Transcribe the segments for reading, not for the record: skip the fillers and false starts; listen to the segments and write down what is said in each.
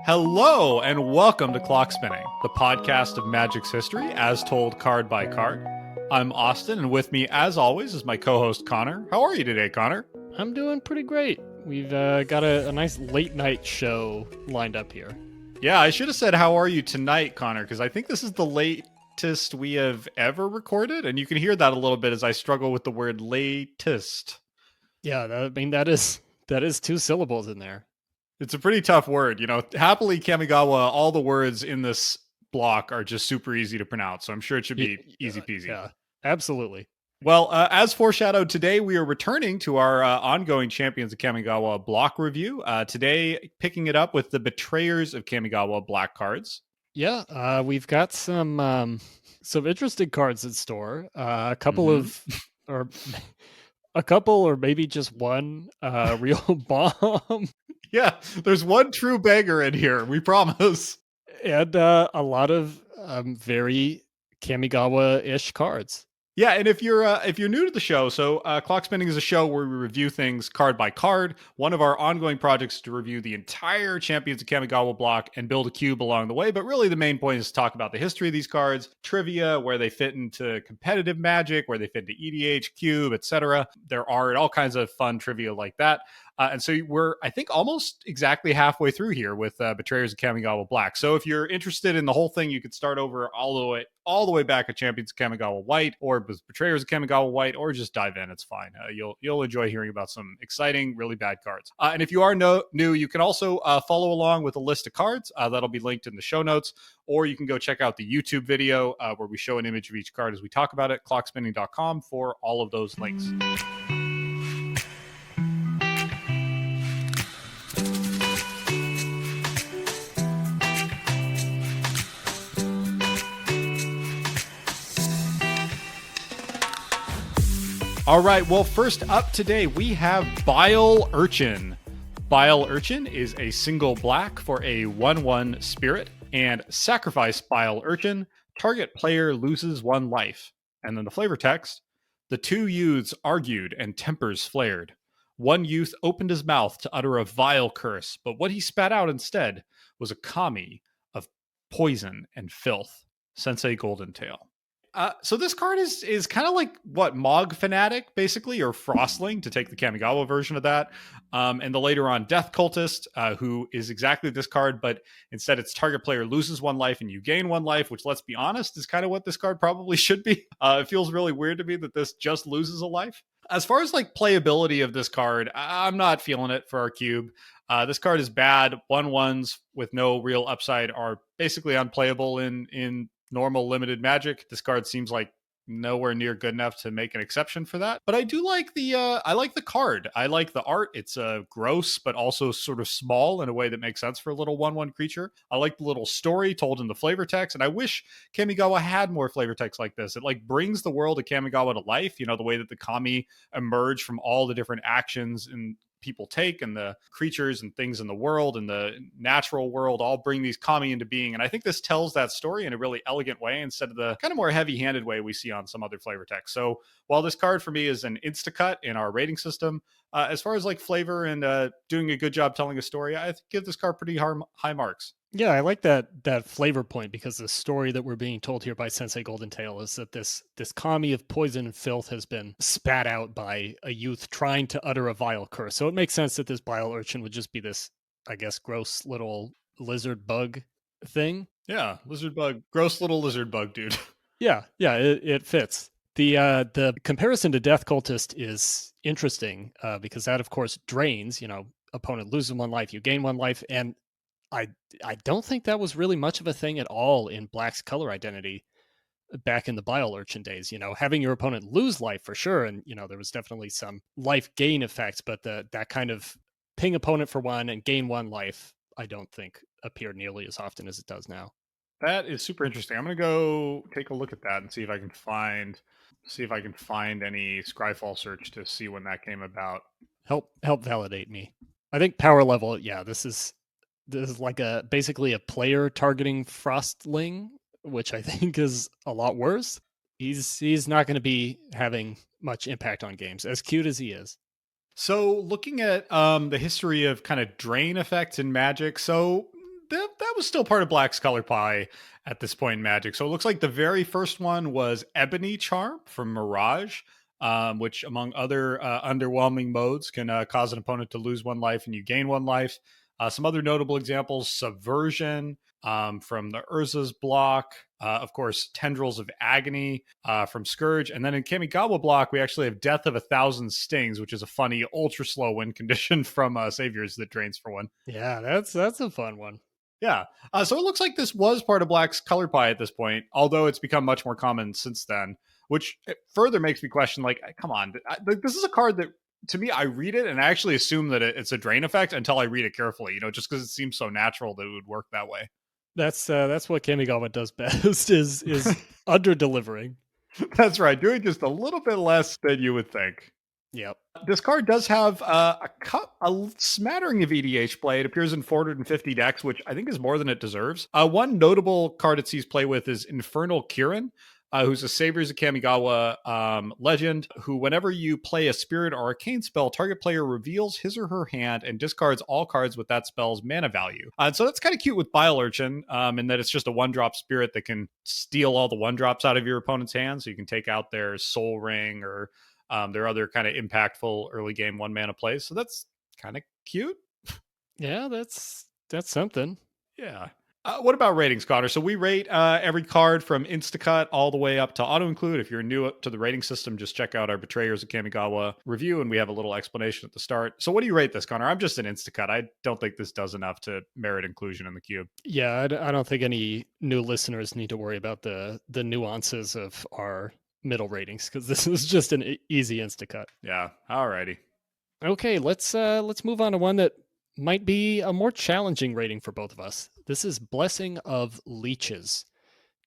Hello and welcome to Clock Spinning, the podcast of Magic's history as told card by card. I'm Austin, and with me, as always, is my co-host Connor. How are you today, Connor? I'm doing pretty great. We've got a nice late night show lined up here. Yeah, I should have said how are you tonight, Connor, because I think this is the latest we have ever recorded, and you can hear that a little bit as I struggle with the word latest. Yeah, that is two syllables in there. It's a pretty tough word. You know, happily Kamigawa, all the words in this block are just super easy to pronounce, so I'm sure it should be easy peasy. Yeah, absolutely. Well, as foreshadowed, today we are returning to our ongoing Champions of Kamigawa block review. Today, picking it up with the Betrayers of Kamigawa black cards. Yeah, we've got some interesting cards in store. A couple or maybe just one real bomb. Yeah, there's one true beggar in here, we promise. And a lot of very Kamigawa-ish cards. Yeah, and if you're new to the show, so Clock Spinning is a show where we review things card by card. One of our ongoing projects is to review the entire Champions of Kamigawa block and build a cube along the way. But really, the main point is to talk about the history of these cards, trivia, where they fit into competitive Magic, where they fit into EDH, Cube, etc. There are all kinds of fun trivia like that. And so we're, I think, almost exactly halfway through here with Betrayers of Kamigawa Black. So if you're interested in the whole thing, you could start over all the way back at Champions of Kamigawa White, or with Betrayers of Kamigawa White, or just dive in. It's fine. You'll enjoy hearing about some exciting, really bad cards. And if you are new, you can also follow along with a list of cards that'll be linked in the show notes, or you can go check out the YouTube video where we show an image of each card as we talk about it. Clockspinning.com for all of those links. All right, well, first up today, we have Bile Urchin. Bile Urchin is a single black for a 1/1 spirit, and sacrifice Bile Urchin, target player loses 1 life. And then the flavor text, the 2 youths argued and tempers flared. One youth opened his mouth to utter a vile curse, but what he spat out instead was a kami of poison and filth. Sensei Golden Tail. So this card is kind of like what Mog Fanatic, basically, or Frostling, to take the Kamigawa version of that. And the later on Death Cultist, who is exactly this card, but instead its target player loses 1 life and you gain 1 life, which, let's be honest, is kind of what this card probably should be. It feels really weird to me that this just loses a life. As far as like playability of this card, I'm not feeling it for our cube. This card is bad. 1/1s with no real upside are basically unplayable in normal limited Magic. This card seems like nowhere near good enough to make an exception for that. But I do like the card. I like the art. It's gross, but also sort of small in a way that makes sense for a little 1/1 creature. I like the little story told in the flavor text, and I wish Kamigawa had more flavor text like this. It like brings the world of Kamigawa to life. You know, the way that the kami emerge from all the different actions and people take, and the creatures and things in the world and the natural world all bring these kami into being. And I think this tells that story in a really elegant way instead of the kind of more heavy-handed way we see on some other flavor text. So while this card for me is an insta-cut in our rating system, as far as like flavor and doing a good job telling a story, I give this card pretty high marks. Yeah, I like that flavor point, because the story that we're being told here by Sensei Golden Tail is that this kami of poison and filth has been spat out by a youth trying to utter a vile curse. So it makes sense that this Bile Urchin would just be this, I guess, gross little lizard bug thing. Yeah, lizard bug, gross little lizard bug, dude. Yeah, it fits. The comparison to Death Cultist is interesting because that, of course, drains. You know, opponent loses 1 life, you gain 1 life, and I don't think that was really much of a thing at all in Black's color identity back in the Bile Urchin days. You know, having your opponent lose life for sure, and you know there was definitely some life gain effects, but that kind of ping opponent for 1 and gain 1 life, I don't think appeared nearly as often as it does now. That is super interesting. I'm gonna go take a look at that and see if I can find any Scryfall search to see when that came about. Help validate me. I think power level. Yeah, this is like basically a player targeting Frostling, which I think is a lot worse. He's not going to be having much impact on games, as cute as he is. So looking at the history of kind of drain effects in Magic, so that was still part of Black's color pie at this point in Magic. So it looks like the very first one was Ebony Charm from Mirage, which among other underwhelming modes can cause an opponent to lose 1 life and you gain 1 life. Some other notable examples: Subversion from the Urza's block. Of course, Tendrils of Agony from Scourge. And then in Kamigawa block, we actually have Death of 1,000 Stings, which is a funny ultra slow win condition from Saviors that drains for 1. Yeah, that's a fun one. Yeah. So it looks like this was part of Black's color pie at this point, although it's become much more common since then, which further makes me question, like, come on, this is a card that, to me, I read it and I actually assume that it's a drain effect until I read it carefully, just because it seems so natural that it would work that way. That's what Kamigawa does best is under delivering. That's right, doing just a little bit less than you would think. Yep. This card does have a smattering of EDH play. It appears in 450 decks, which I think is more than it deserves. One notable card it sees play with is Infernal Kirin, who's a Saviors of Kamigawa legend, who whenever you play a Spirit or Arcane spell, target player reveals his or her hand and discards all cards with that spell's mana value. So that's kind of cute with Bile Urchin, in that it's just a 1-drop Spirit that can steal all the 1-drops out of your opponent's hand, so you can take out their Soul Ring or their other kind of impactful early game 1-mana plays. So that's kind of cute. Yeah, that's something. Yeah. What about ratings, Connor? So we rate every card from Instacut all the way up to auto-include. If you're new to the rating system, just check out our Betrayers of Kamigawa review, and we have a little explanation at the start. So what do you rate this, Connor? I'm just an Instacut. I don't think this does enough to merit inclusion in the cube. Yeah, I don't think any new listeners need to worry about the nuances of our middle ratings, because this is just an easy Instacut. Yeah, alrighty. Okay, let's move on to one that might be a more challenging rating for both of us. This is Blessing of Leeches.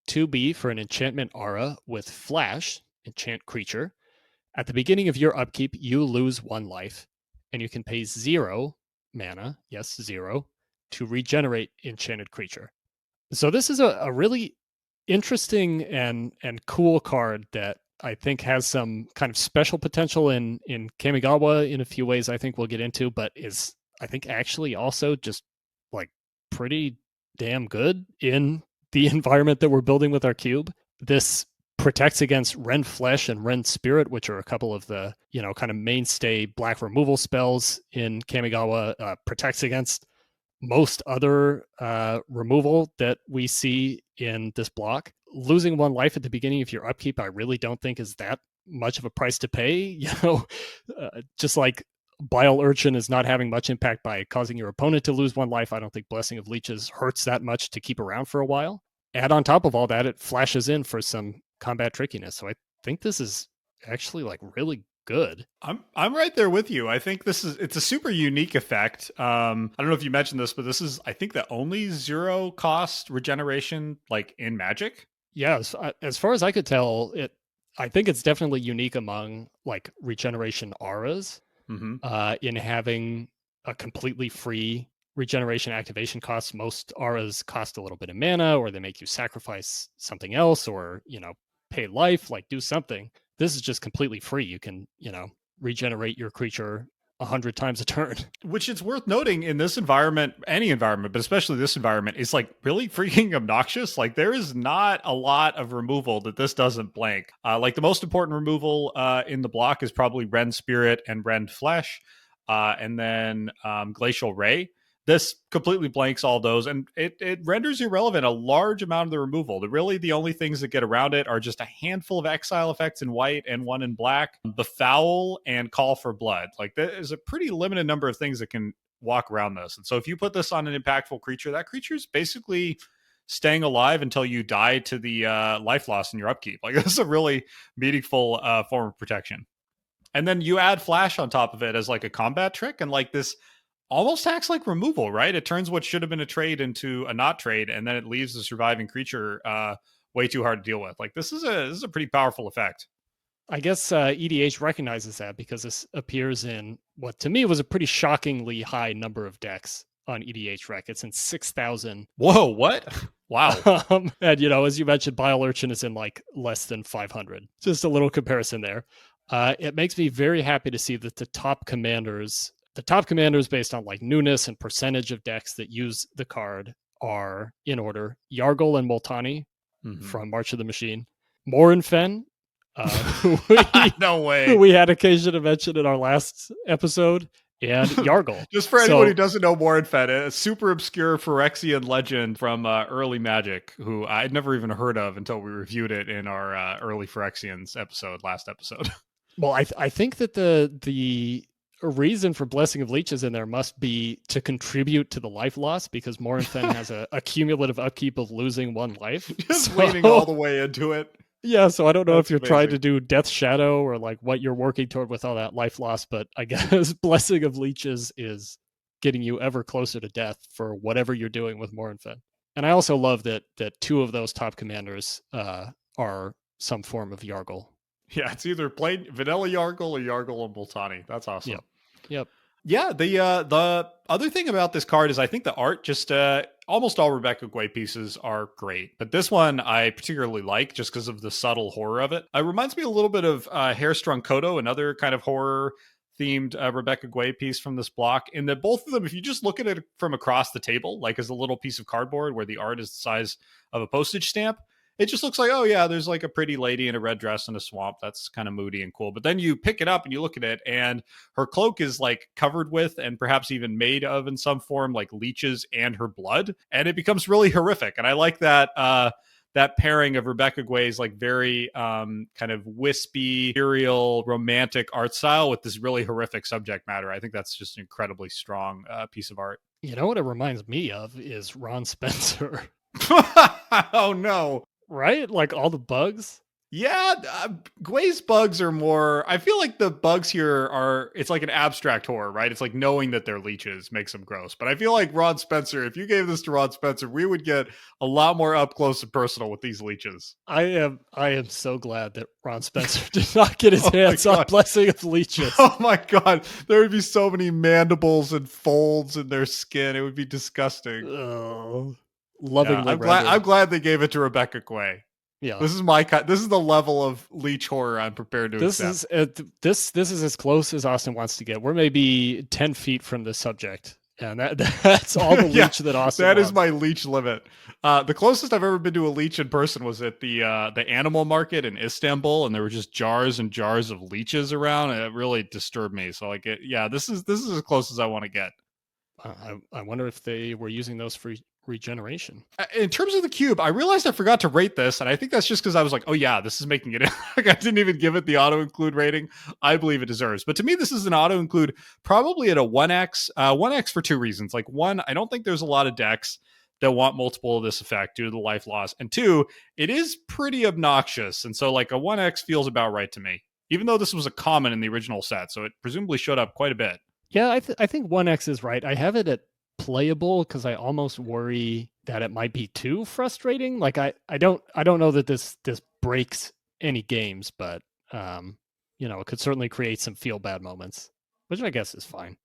2B for an enchantment aura with flash, enchant creature. At the beginning of your upkeep, you lose 1 life, and you can pay 0 mana, yes, 0, to regenerate enchanted creature. So this is a really interesting and cool card that I think has some kind of special potential in Kamigawa in a few ways I think we'll get into, but is, I think, actually also just like pretty damn good in the environment that we're building with our cube. This protects against Rend Flesh and Rend Spirit, which are a couple of the, kind of mainstay black removal spells in Kamigawa. Protects against most other removal that we see in this block. Losing 1 life at the beginning of your upkeep, I really don't think is that much of a price to pay. Just like Bile Urchin is not having much impact by causing your opponent to lose 1 life, I don't think Blessing of Leeches hurts that much to keep around for a while. And on top of all that, it flashes in for some combat trickiness. So I think this is actually like really good. I'm right there with you. I think it's a super unique effect. I don't know if you mentioned this, but this is, I think, the only 0 cost regeneration like in Magic. Yeah, as far as I could tell, I think it's definitely unique among like regeneration auras, in having a completely free regeneration activation cost. Most auras cost a little bit of mana, or they make you sacrifice something else, or pay life, like do something. This is just completely free. You can regenerate your creature 100 times a turn. Which is worth noting in this environment, any environment, but especially this environment, is like really freaking obnoxious. Like there is not a lot of removal that this doesn't blank. Like the most important removal in the block is probably Rend Spirit and Rend Flesh, and then Glacial Ray. This completely blanks all those, and it renders irrelevant a large amount of the removal. Really, the only things that get around it are just a handful of exile effects in white and 1 in black, Befoul, and Call for Blood. Like, there's a pretty limited number of things that can walk around this. And so if you put this on an impactful creature, that creature's basically staying alive until you die to the life loss in your upkeep. Like, this is a really meaningful form of protection. And then you add Flash on top of it as like a combat trick, and like this almost acts like removal, right? It turns what should have been a trade into a not trade, and then it leaves the surviving creature way too hard to deal with. Like this is a pretty powerful effect. I guess EDH recognizes that because this appears in what to me was a pretty shockingly high number of decks on EDH Rec. It's in 6,000. Whoa, what? Wow. And as you mentioned, Bile Urchin is in like less than 500. Just a little comparison there. It makes me very happy to see that the top commanders based on like newness and percentage of decks that use the card are in order: Yargle and Moltani Mhm. from March of the Machine, Morin Fen, who we No way. who we had occasion to mention in our last episode, and Yargle. Just for anyone So- who doesn't know Morinfed, a super obscure Phyrexian legend from early Magic, who I'd never even heard of until we reviewed it in our early Phyrexians episode, last episode. Well, I think that the reason for Blessing of Leeches in there must be to contribute to the life loss, because Morinfen has a cumulative upkeep of losing 1 life. Just leaning all the way into it. Yeah, so I don't know That's if you're trying amazing. to do Death Shadow or like what you're working toward with all that life loss, but I guess Blessing of Leeches is getting you ever closer to death for whatever you're doing with Morinfen. And I also love that 2 of those top commanders are some form of Yargle. Yeah, it's either plain vanilla Yargle or Yargle and Boltani. That's awesome. Yep. Yeah, the other thing about this card is I think the art just almost all Rebecca Guay pieces are great, but this one I particularly like just because of the subtle horror of it. It reminds me a little bit of Hairstrung Kodo, another kind of horror themed Rebecca Guay piece from this block. And that both of them, if you just look at it from across the table, like as a little piece of cardboard where the art is the size of a postage stamp, it just looks like, oh yeah, there's like a pretty lady in a red dress in a swamp. That's kind of moody and cool. But then you pick it up and you look at it, and her cloak is like covered with, and perhaps even made of in some form, like leeches and her blood. And it becomes really horrific. And I like that that pairing of Rebecca Guay's like very kind of wispy, ethereal, romantic art style with this really horrific subject matter. I think that's just an incredibly strong piece of art. You know what it reminds me of is Ron Spencer. Oh no. Right? Like all the bugs. Yeah, Guay's bugs are more. I feel like the bugs here are. It's like an abstract horror, right? It's like knowing that they're leeches makes them gross. But I feel like Ron Spencer. If you gave this to Ron Spencer, we would get a lot more up close and personal with these leeches. I am so glad that Ron Spencer did not get his hands on Blessing of Leeches. Oh my god, there would be so many mandibles and folds in their skin. It would be disgusting. Oh, lovingly. Yeah, I'm glad they gave it to Rebecca Guay. Yeah, this is this is the level of leech horror I'm prepared to accept. This is as close as Austin wants to get. We're maybe 10 feet from the subject, and that's all the leech that Austin that wants. Is my leech limit. The closest I've ever been to a leech in person was at the animal market in Istanbul, and there were just jars and jars of leeches around, and it really disturbed me. So like, this is as close as I want to get. I wonder if they were using those for regeneration. In terms of the cube, I realized I forgot to rate this, and I think that's just because I was like, oh yeah, this is making it in. Like, I didn't even give it the auto-include rating I believe it deserves. But to me, this is an auto-include probably at a 1x. 1x for 2 reasons. Like, 1, I don't think there's a lot of decks that want multiple of this effect due to the life loss. And 2, it is pretty obnoxious. And so like a 1x feels about right to me, even though this was a common in the original set. So it presumably showed up quite a bit. Yeah, I think 1x is right. I have it at playable because I almost worry that it might be too frustrating. Like I don't know that this breaks any games, but it could certainly create some feel bad moments, which I guess is fine.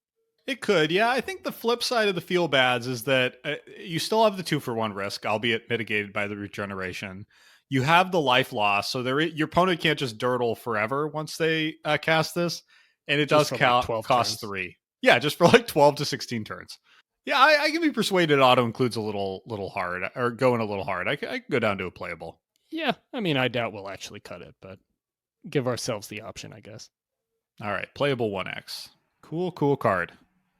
It could, yeah. I think the flip side of the feel bads is that you still have the 2-for-1 risk, albeit mitigated by the regeneration. You have the life loss, so your opponent can't just dirtle forever once they cast this, and it does cost 3. Yeah, just for like 12 to 16 turns. Yeah, I can be persuaded auto includes a little hard, or going a little hard. I can go down to a playable. Yeah, I mean, I doubt we'll actually cut it, but give ourselves the option, I guess. All right, playable 1x. Cool card.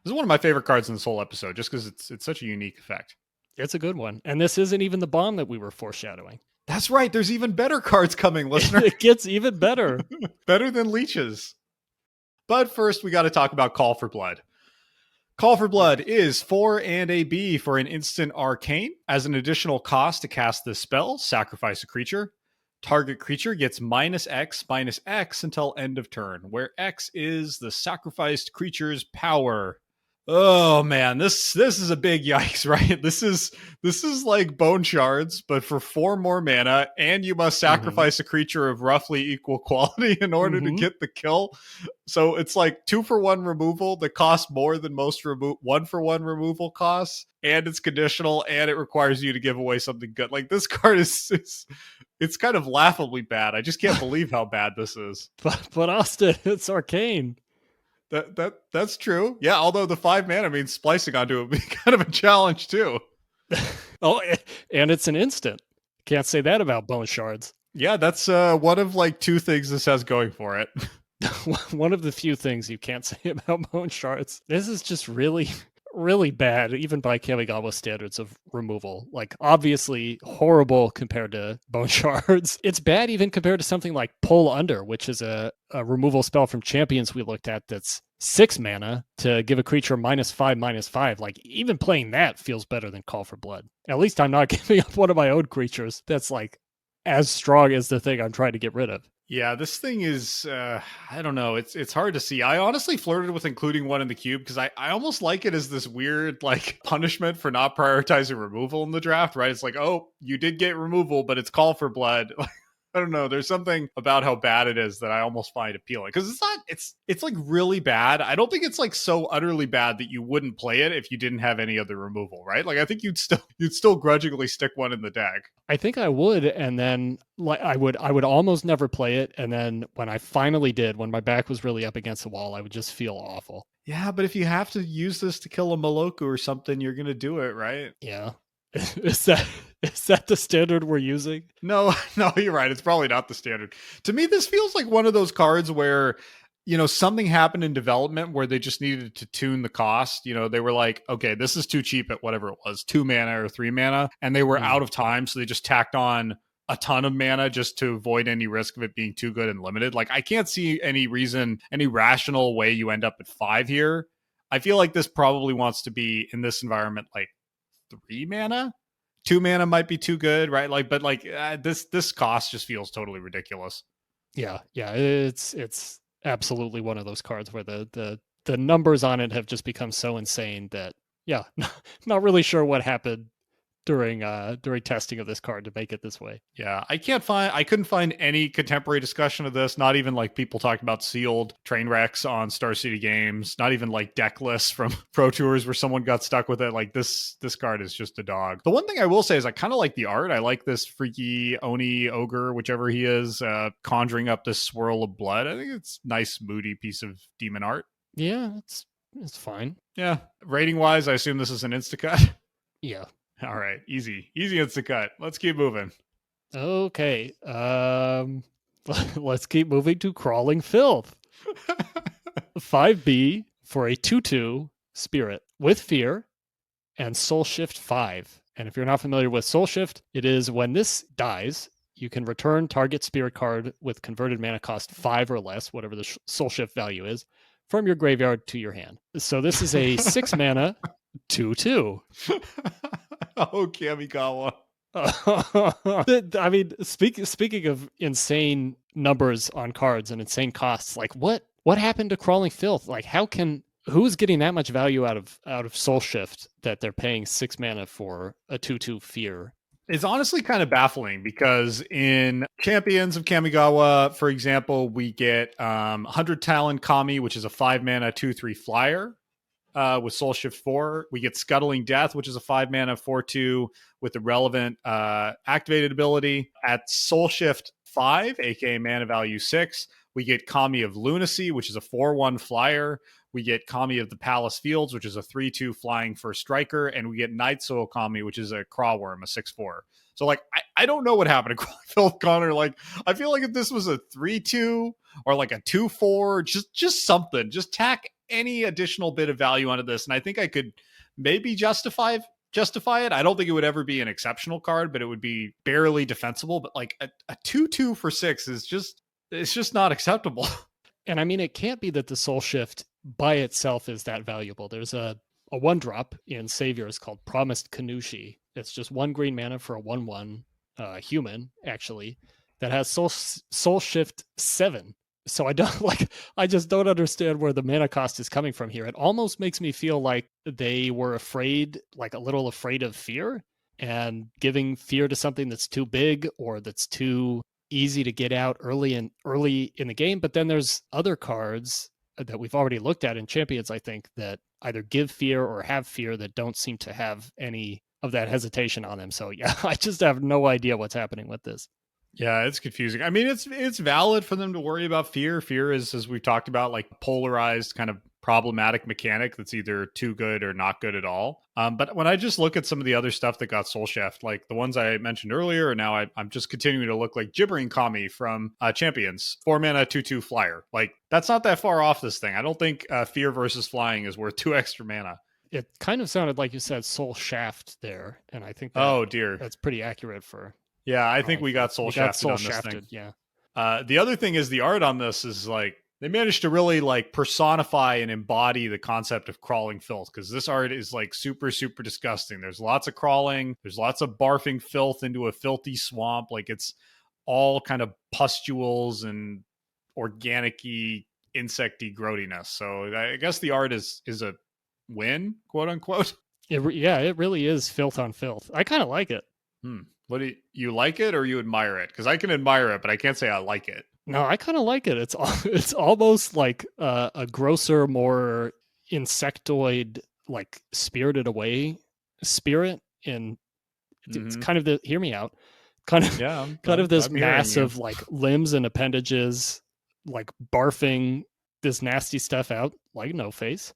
This is one of my favorite cards in this whole episode, just because it's such a unique effect. It's a good one, and this isn't even the bomb that we were foreshadowing. That's right. There's even better cards coming, listener. It gets even better. Better than leeches. But first, we got to talk about Call for Blood. Call for Blood is 4 and a B for an instant arcane. As an additional cost to cast this spell, sacrifice a creature. Target creature gets -X until end of turn, where X is the sacrificed creature's power. Oh man, this is a big yikes, right? This is like Bone Shards, but for 4 more mana, and you must sacrifice a creature of roughly equal quality in order to get the kill. So it's like 2-for-1 removal that costs more than most 1-for-1 removal costs, and it's conditional, and it requires you to give away something good. Like, this card it's kind of laughably bad. I just can't believe how bad this is. But Austin, it's arcane. That's true. Yeah, although the 5 mana means splicing onto it would be kind of a challenge too. Oh, and it's an instant. Can't say that about bone shards. Yeah, that's one of like two things this has going for it. One of the few things you can't say about bone shards. This is just really, really bad, even by Kamigawa standards of removal. Like, obviously horrible compared to bone shards. It's bad even compared to something like Pull Under, which is a removal spell from Champions we looked at that's 6 mana to give a creature -5/-5. Like, even playing that feels better than Call for Blood. At least I'm not giving up one of my own creatures that's like as strong as the thing I'm trying to get rid of. Yeah, this thing is I don't know. It's hard to see. I honestly flirted with including one in the cube because I almost like it as this weird like punishment for not prioritizing removal in the draft, right? It's like, oh, you did get removal, but it's Call for Blood. I don't know. There's something about how bad it is that I almost find appealing because it's not. It's like really bad. I don't think it's like so utterly bad that you wouldn't play it if you didn't have any other removal, right? Like I think you'd still grudgingly stick one in the deck. I think I would, and then like I would almost never play it, and then when I finally did, when my back was really up against the wall, I would just feel awful. Yeah, but if you have to use this to kill a Maloku or something, you're gonna do it, right? Yeah. Is that the standard we're using? No, no, you're right. It's probably not the standard. To me, this feels like one of those cards where, something happened in development where they just needed to tune the cost. They were like, okay, this is too cheap at whatever it was, 2 mana or 3 mana, and they were out of time. So they just tacked on a ton of mana just to avoid any risk of it being too good and limited. Like, I can't see any reason, any rational way you end up at 5 here. I feel like this probably wants to be in this environment like 3 mana. 2 mana might be too good, right? Like, but like this cost just feels totally ridiculous. Yeah, it's absolutely one of those cards where the numbers on it have just become so insane that yeah, not really sure what happened during testing of this card to make it this way. Yeah, I couldn't find any contemporary discussion of this, not even like people talking about sealed train wrecks on Star City Games, not even like deck lists from Pro Tours where someone got stuck with it. Like this card is just a dog. The one thing I will say is I kind of like the art. I like this freaky Oni ogre, whichever he is, conjuring up this swirl of blood. I think it's nice, moody piece of demon art. Yeah, it's fine. Yeah, rating wise, I assume this is an insta-cut. Yeah. All right, easy insta-cut. Let's keep moving. Okay. Let's keep moving to Crawling Filth. 5B for a 2/2 spirit with fear and Soul Shift 5. And if you're not familiar with Soul Shift, it is when this dies, you can return target spirit card with converted mana cost 5 or less, whatever the Soul Shift value is, from your graveyard to your hand. So this is a 6 mana 2/2. Oh, Kamigawa. I mean, speaking of insane numbers on cards and insane costs, like what happened to Crawling Filth? Like, who's getting that much value out of Soul Shift that they're paying 6 mana for a 2/2 fear? It's honestly kind of baffling because in Champions of Kamigawa, for example, we get 100 Talon Kami, which is a 5 mana 2/3 flyer. With Soul Shift 4, we get Scuttling Death, which is a 5 mana 4/2 with the relevant activated ability. At Soul Shift 5, aka mana value 6, we get Kami of Lunacy, which is a 4/1 flyer. We get Kami of the Palace Fields, which is a 3/2 flying for striker, and we get Night Soul Kami, which is a Crawworm, a 6/4. So, like, I don't know what happened to Phil Connor. Like, I feel like if this was a 3/2 or like a 2/4, just something, just tack any additional bit of value onto this, and I think I could maybe justify it. I don't think it would ever be an exceptional card, but it would be barely defensible. But like a 2/2 for 6 is it's just not acceptable. And I mean, it can't be that the Soul Shift by itself is that valuable. There's a 1-drop in Saviors called Promised Kanushi. It's just 1 green mana for a 1/1 human, actually, that has Soul Shift 7. So I just don't understand where the mana cost is coming from here. It almost makes me feel like they were a little afraid of fear, and giving fear to something that's too big or that's too easy to get out early in the game. But then there's other cards that we've already looked at in Champions, I think, that either give fear or have fear that don't seem to have any of that hesitation on them. So yeah, I just have no idea what's happening with this. Yeah, it's confusing. I mean, it's valid for them to worry about fear. Fear is, as we've talked about, like polarized kind of problematic mechanic that's either too good or not good at all. But when I just look at some of the other stuff that got soul chefed, like the ones I mentioned earlier, and now I'm just continuing to look like Gibbering Kami from Champions, 4-mana 2/2 flyer. Like that's not that far off this thing. I don't think Fear versus Flying is worth 2 extra mana. It kind of sounded like you said soul shaft there, and I think oh dear, that's pretty accurate for. Yeah, I think we got soul shafted on this thing. Yeah. The other thing is the art on this is like they managed to really like personify and embody the concept of crawling filth, because this art is like super, super disgusting. There's lots of crawling. There's lots of barfing filth into a filthy swamp. Like it's all kind of pustules and organic-y, insecty growtiness. So I guess the art is a win, quote unquote. It really is filth on filth. I kind of like it. What do you like it or you admire it? Because I can admire it, but I can't say I like it. No, I kind of like it. It's almost like a grosser, more insectoid, like spirited away spirit, and it's kind of hear me out, kind of this mass of like limbs and appendages, like barfing this nasty stuff out like No Face.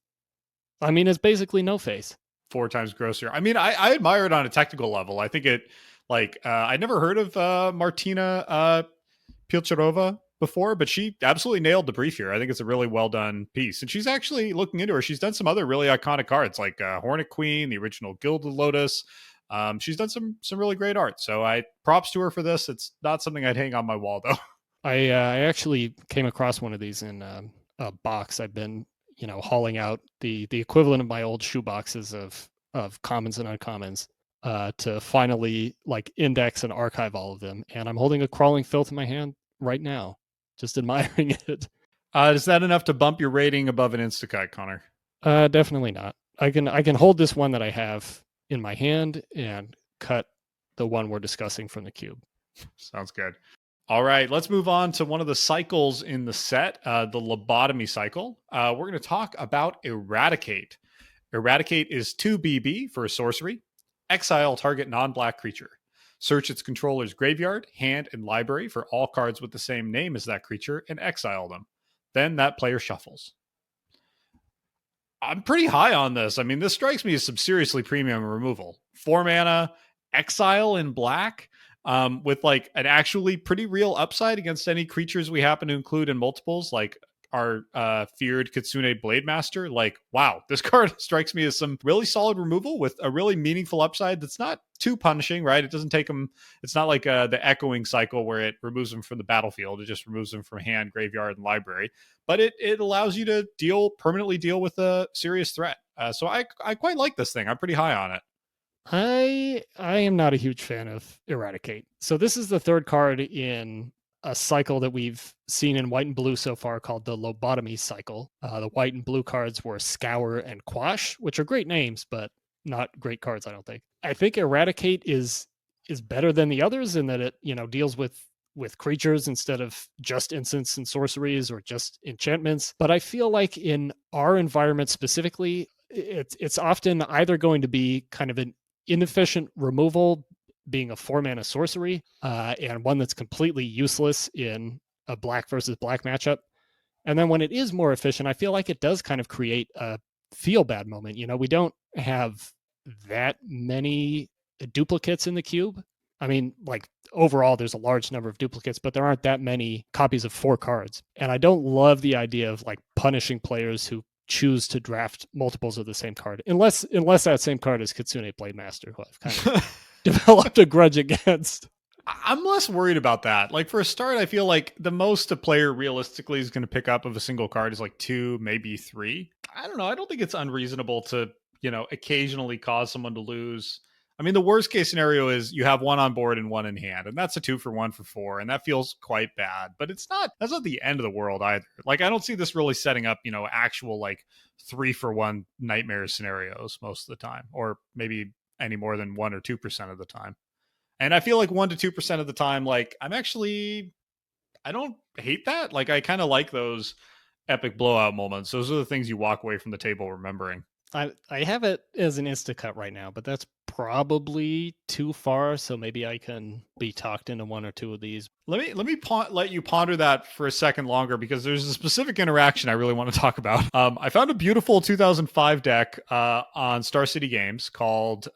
I mean, it's basically No Face. 4 times grosser. I mean, I admire it on a technical level. I think it like I never heard of Martina Pilcharova before, but she absolutely nailed the brief here. I think it's a really well done piece, and she's actually looking into her. She's done some other really iconic cards like Hornet Queen, the original Gilded Lotus. She's done some really great art. So I props to her for this. It's not something I'd hang on my wall though. I actually came across one of these in a box. I've been hauling out the equivalent of my old shoe boxes of commons and uncommons to finally like index and archive all of them. And I'm holding a crawling filth in my hand right now, just admiring it. Is that enough to bump your rating above an Instacut, Connor? Definitely not. I can hold this one that I have in my hand and cut the one we're discussing from the cube. Sounds good. All right, let's move on to one of the cycles in the set, the lobotomy cycle. We're going to talk about Eradicate. Eradicate is 2 BB for a sorcery. Exile target non-black creature. Search its controller's graveyard, hand, and library for all cards with the same name as that creature and exile them. Then that player shuffles. I'm pretty high on this. I mean, this strikes me as some seriously premium removal. 4 mana, exile in black, with like an actually pretty real upside against any creatures we happen to include in multiples, like our feared Kitsune Blademaster. Like, wow, this card strikes me as some really solid removal with a really meaningful upside that's not too punishing, right? It doesn't take them, it's not like the echoing cycle where it removes them from the battlefield. It just removes them from hand, graveyard, and library. But it allows you to permanently deal with a serious threat. So I quite like this thing. I'm pretty high on it. I am not a huge fan of Eradicate. So this is the third card in a cycle that we've seen in white and blue so far called the Lobotomy cycle. The white and blue cards were Scour and Quash, which are great names, but not great cards, I don't think. I think Eradicate is better than the others in that it, deals with creatures instead of just instants and sorceries or just enchantments. But I feel like in our environment specifically, it's often either going to be kind of an inefficient removal, being a 4-mana sorcery, and one that's completely useless in a black versus black matchup. And then when it is more efficient, I feel like it does kind of create a feel bad moment. We don't have that many duplicates in the cube. I mean, like overall, there's a large number of duplicates, but there aren't that many copies of 4 cards. And I don't love the idea of like punishing players who choose to draft multiples of the same card, unless that same card is Kitsune Blademaster, who I've kind of developed a grudge against. I'm less worried about that. Like for a start, I feel like the most a player realistically is going to pick up of a single card is like 2, maybe 3. I don't know. I don't think it's unreasonable to, occasionally cause someone to lose. I mean, the worst case scenario is you have 1 on board and 1 in hand, and that's a 2 for 1 for 4, and that feels quite bad. But that's not the end of the world either. Like, I don't see this really setting up, actual like 3 for 1 nightmare scenarios most of the time, or maybe any more than 1 or 2% of the time. And I feel like 1 to 2% of the time, like I don't hate that. Like I kind of like those epic blowout moments. Those are the things you walk away from the table remembering. I have it as an Instacut right now, but that's probably too far, so maybe I can be talked into one or two of these. Let you ponder that for a second longer, because there's a specific interaction I really want to talk about. I found a beautiful 2005 deck on Star City Games called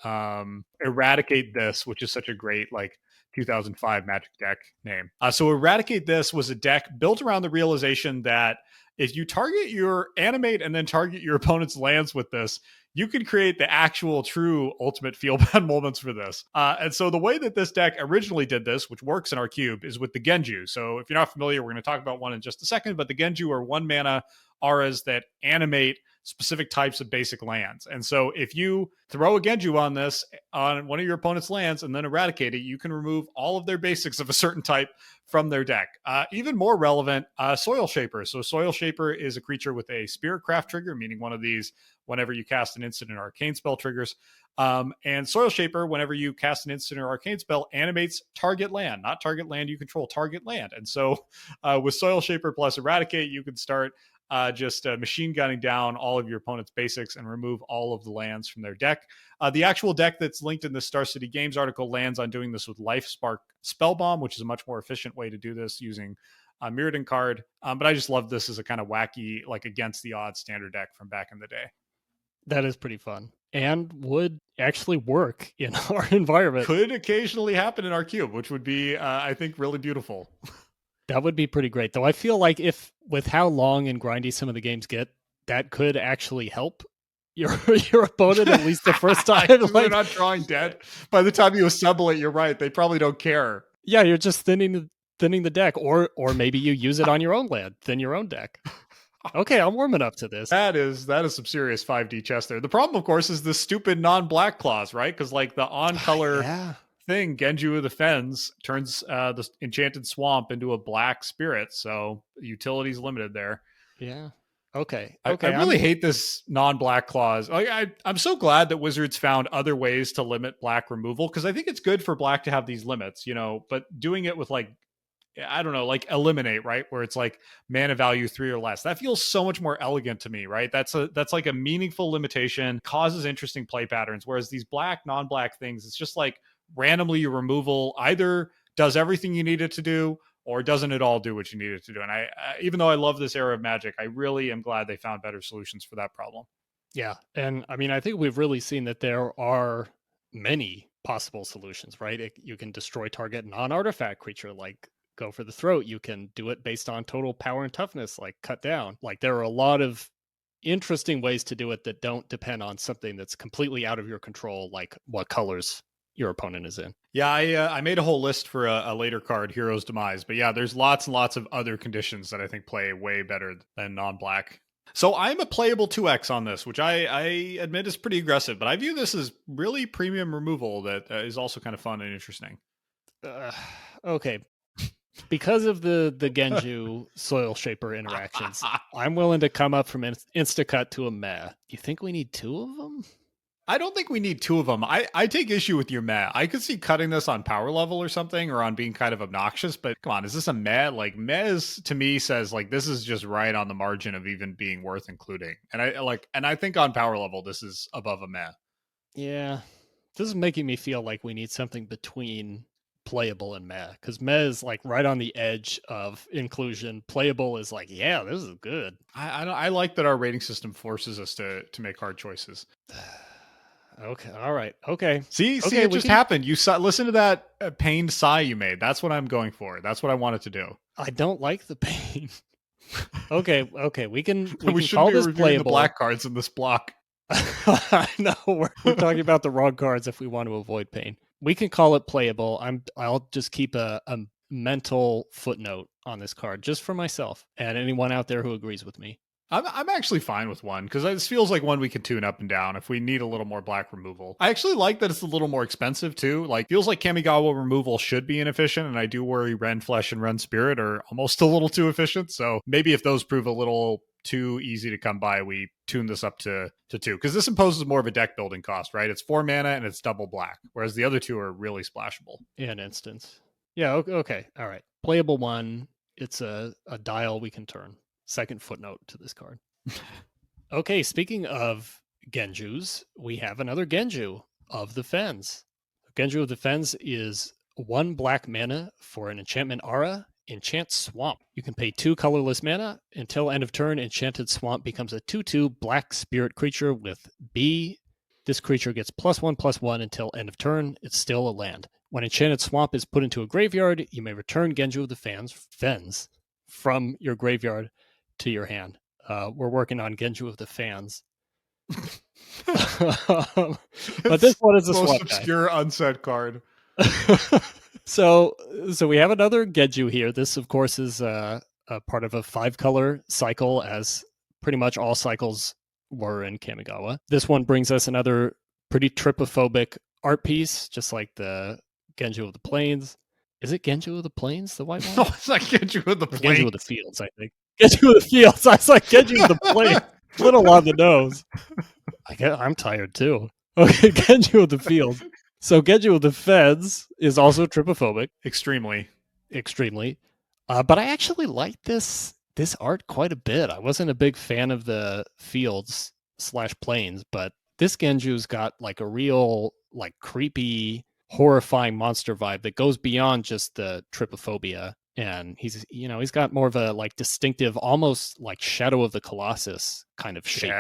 Eradicate This, which is such a great 2005 Magic deck name. So Eradicate This was a deck built around the realization that if you target your animate and then target your opponent's lands with this, you can create the actual true ultimate feel-bad moments for this. And so the way that this deck originally did this, which works in our cube, is with the Genju. So if you're not familiar, we're going to talk about one in just a second, but the Genju are 1 mana auras that animate specific types of basic lands. And so if you throw a Genju on this, on one of your opponent's lands, and then eradicate it, you can remove all of their basics of a certain type from their deck. Even more relevant, Soil Shaper. So Soil Shaper is a creature with a Spirit Craft trigger, meaning one of these whenever you cast an instant or arcane spell triggers. And Soil Shaper, whenever you cast an instant or arcane spell, animates target land, not target land you control, target land. And so with Soil Shaper plus Eradicate, you can start just machine gunning down all of your opponent's basics and remove all of the lands from their deck. The actual deck that's linked in the Star City Games article lands on doing this with Life Spark Spellbomb, which is a much more efficient way to do this using a Mirrodin card. But I just love this as a kind of wacky, against the odds standard deck from back in the day. That is pretty fun and would actually work in our environment. Could occasionally happen in our cube, which would be, I think, really beautiful. That would be pretty great, though. I feel like if, with how long and grindy some of the games get, that could actually help your opponent at least the first time. They're not drawing dead. By the time you assemble it, you're right. They probably don't care. Yeah, you're just thinning the deck, or maybe you use it on your own land, thin your own deck. Okay, I'm warming up to this. That is some serious 5D chess there. The problem, of course, is the stupid non-black clause, right? Because the on-color thing, Genju of the Fens, turns the Enchanted Swamp into a black spirit, so utility's limited there. Yeah. Okay. I really hate this non-black clause. I'm so glad that Wizards found other ways to limit black removal, because I think it's good for black to have these limits, but doing it with I don't know, eliminate, right? Where it's mana value 3 or less. That feels so much more elegant to me, right? That's a meaningful limitation, causes interesting play patterns. Whereas these black, non-black things, it's just randomly your removal either does everything you need it to do or doesn't at all do what you need it to do. And I even though I love this era of Magic, I really am glad they found better solutions for that problem. Yeah. And I mean, I think we've really seen that there are many possible solutions, right? You can destroy target non-artifact creature, go for the throat. You can do it based on total power and toughness, cut down. There are a lot of interesting ways to do it that don't depend on something that's completely out of your control, like what colors your opponent is in. Yeah, I made a whole list for a later card, Hero's Demise. But yeah, there's lots and lots of other conditions that I think play way better than non-black. So I'm a playable 2X on this, which I admit is pretty aggressive, but I view this as really premium removal that is also kind of fun and interesting. Okay. Because of the Genju Soil Shaper interactions, I'm willing to come up from Instacut to a meh. You think we need 2 of them? I don't think we need 2 of them. I take issue with your meh. I could see cutting this on power level or something, or on being kind of obnoxious, but come on, is this a meh? Meh to me says this is just right on the margin of even being worth including. And I think on power level, this is above a meh. Yeah. This is making me feel like we need something between playable and meh, because meh is right on the edge of inclusion. Playable is yeah, this is good. I like that our rating system forces us to make hard choices. Okay. All right. Okay. See, it just happened. You listen to that pained sigh you made. That's what I'm going for. That's what I wanted to do. I don't like the pain. Okay. We can should call be this playable. The black cards in this block. I know we're talking about the wrong cards if we want to avoid pain. We can call it playable. I'll just keep a mental footnote on this card just for myself and anyone out there who agrees with me. I'm actually fine with 1 because this feels like one we can tune up and down if we need a little more black removal. I actually like that it's a little more expensive too. Feels like Kamigawa removal should be inefficient, and I do worry Ren Flesh and Ren Spirit are almost a little too efficient. So maybe if those prove a little too easy to come by, we tune this up to 2, because this imposes more of a deck building cost, right? It's 4 mana and it's double black, whereas the other 2 are really splashable. In instance. Yeah. Okay. All right. Playable 1. It's a dial we can turn. Second footnote to this card. Okay, speaking of Genjus, we have another Genju of the Fens. Genju of the Fens is 1 black mana for an enchantment aura, Enchant Swamp. You can pay 2 colorless mana. Until end of turn, Enchanted Swamp becomes a 2/2 black spirit creature with B. This creature gets +1/+1 until end of turn. It's still a land. When Enchanted Swamp is put into a graveyard, you may return Genju of the Fens from your graveyard to your hand. We're working on Genju of the Fans. But this one is a most swap obscure unset card. So we have another Genju here. This, of course, is a part of a 5-color cycle, as pretty much all cycles were in Kamigawa. This one brings us another pretty tripophobic art piece, just like the Genju of the Plains. Is it Genju of the Plains, the white one? No, it's not Genju of the Plains. Genju of the Fields, I think. Genju of the Fields. I was like, Genju of the Plains. Little on the nose. I'm tired too. Okay, Genju of the Fields. So Genju of the Fens is also tripophobic. Extremely. But I actually like this art quite a bit. I wasn't a big fan of the fields / plains, but this Genju's got like a real like creepy, horrifying monster vibe that goes beyond just the tripophobia. And he's got more of a like distinctive, almost like Shadow of the Colossus kind of shape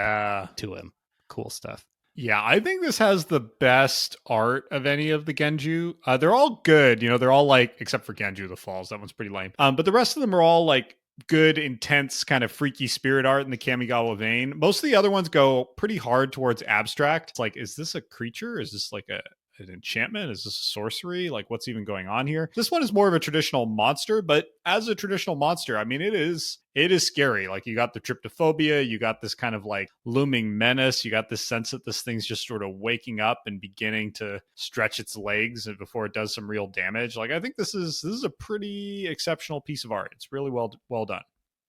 to him. Cool stuff. Yeah, I think this has the best art of any of the Genju. They're all good. They're all like, except for Genju the Falls. That one's pretty lame. But the rest of them are all like good, intense, kind of freaky spirit art in the Kamigawa vein. Most of the other ones go pretty hard towards abstract. It's like, is this a creature? Is this like an enchantment? Is this a sorcery? Like, what's even going on here? This one is more of a traditional monster, but as a traditional monster, I mean, it is scary. Like, you got the tryptophobia, you got this kind of like looming menace, you got this sense that this thing's just sort of waking up and beginning to stretch its legs before it does some real damage. Like, I think this is a pretty exceptional piece of art. It's really well done.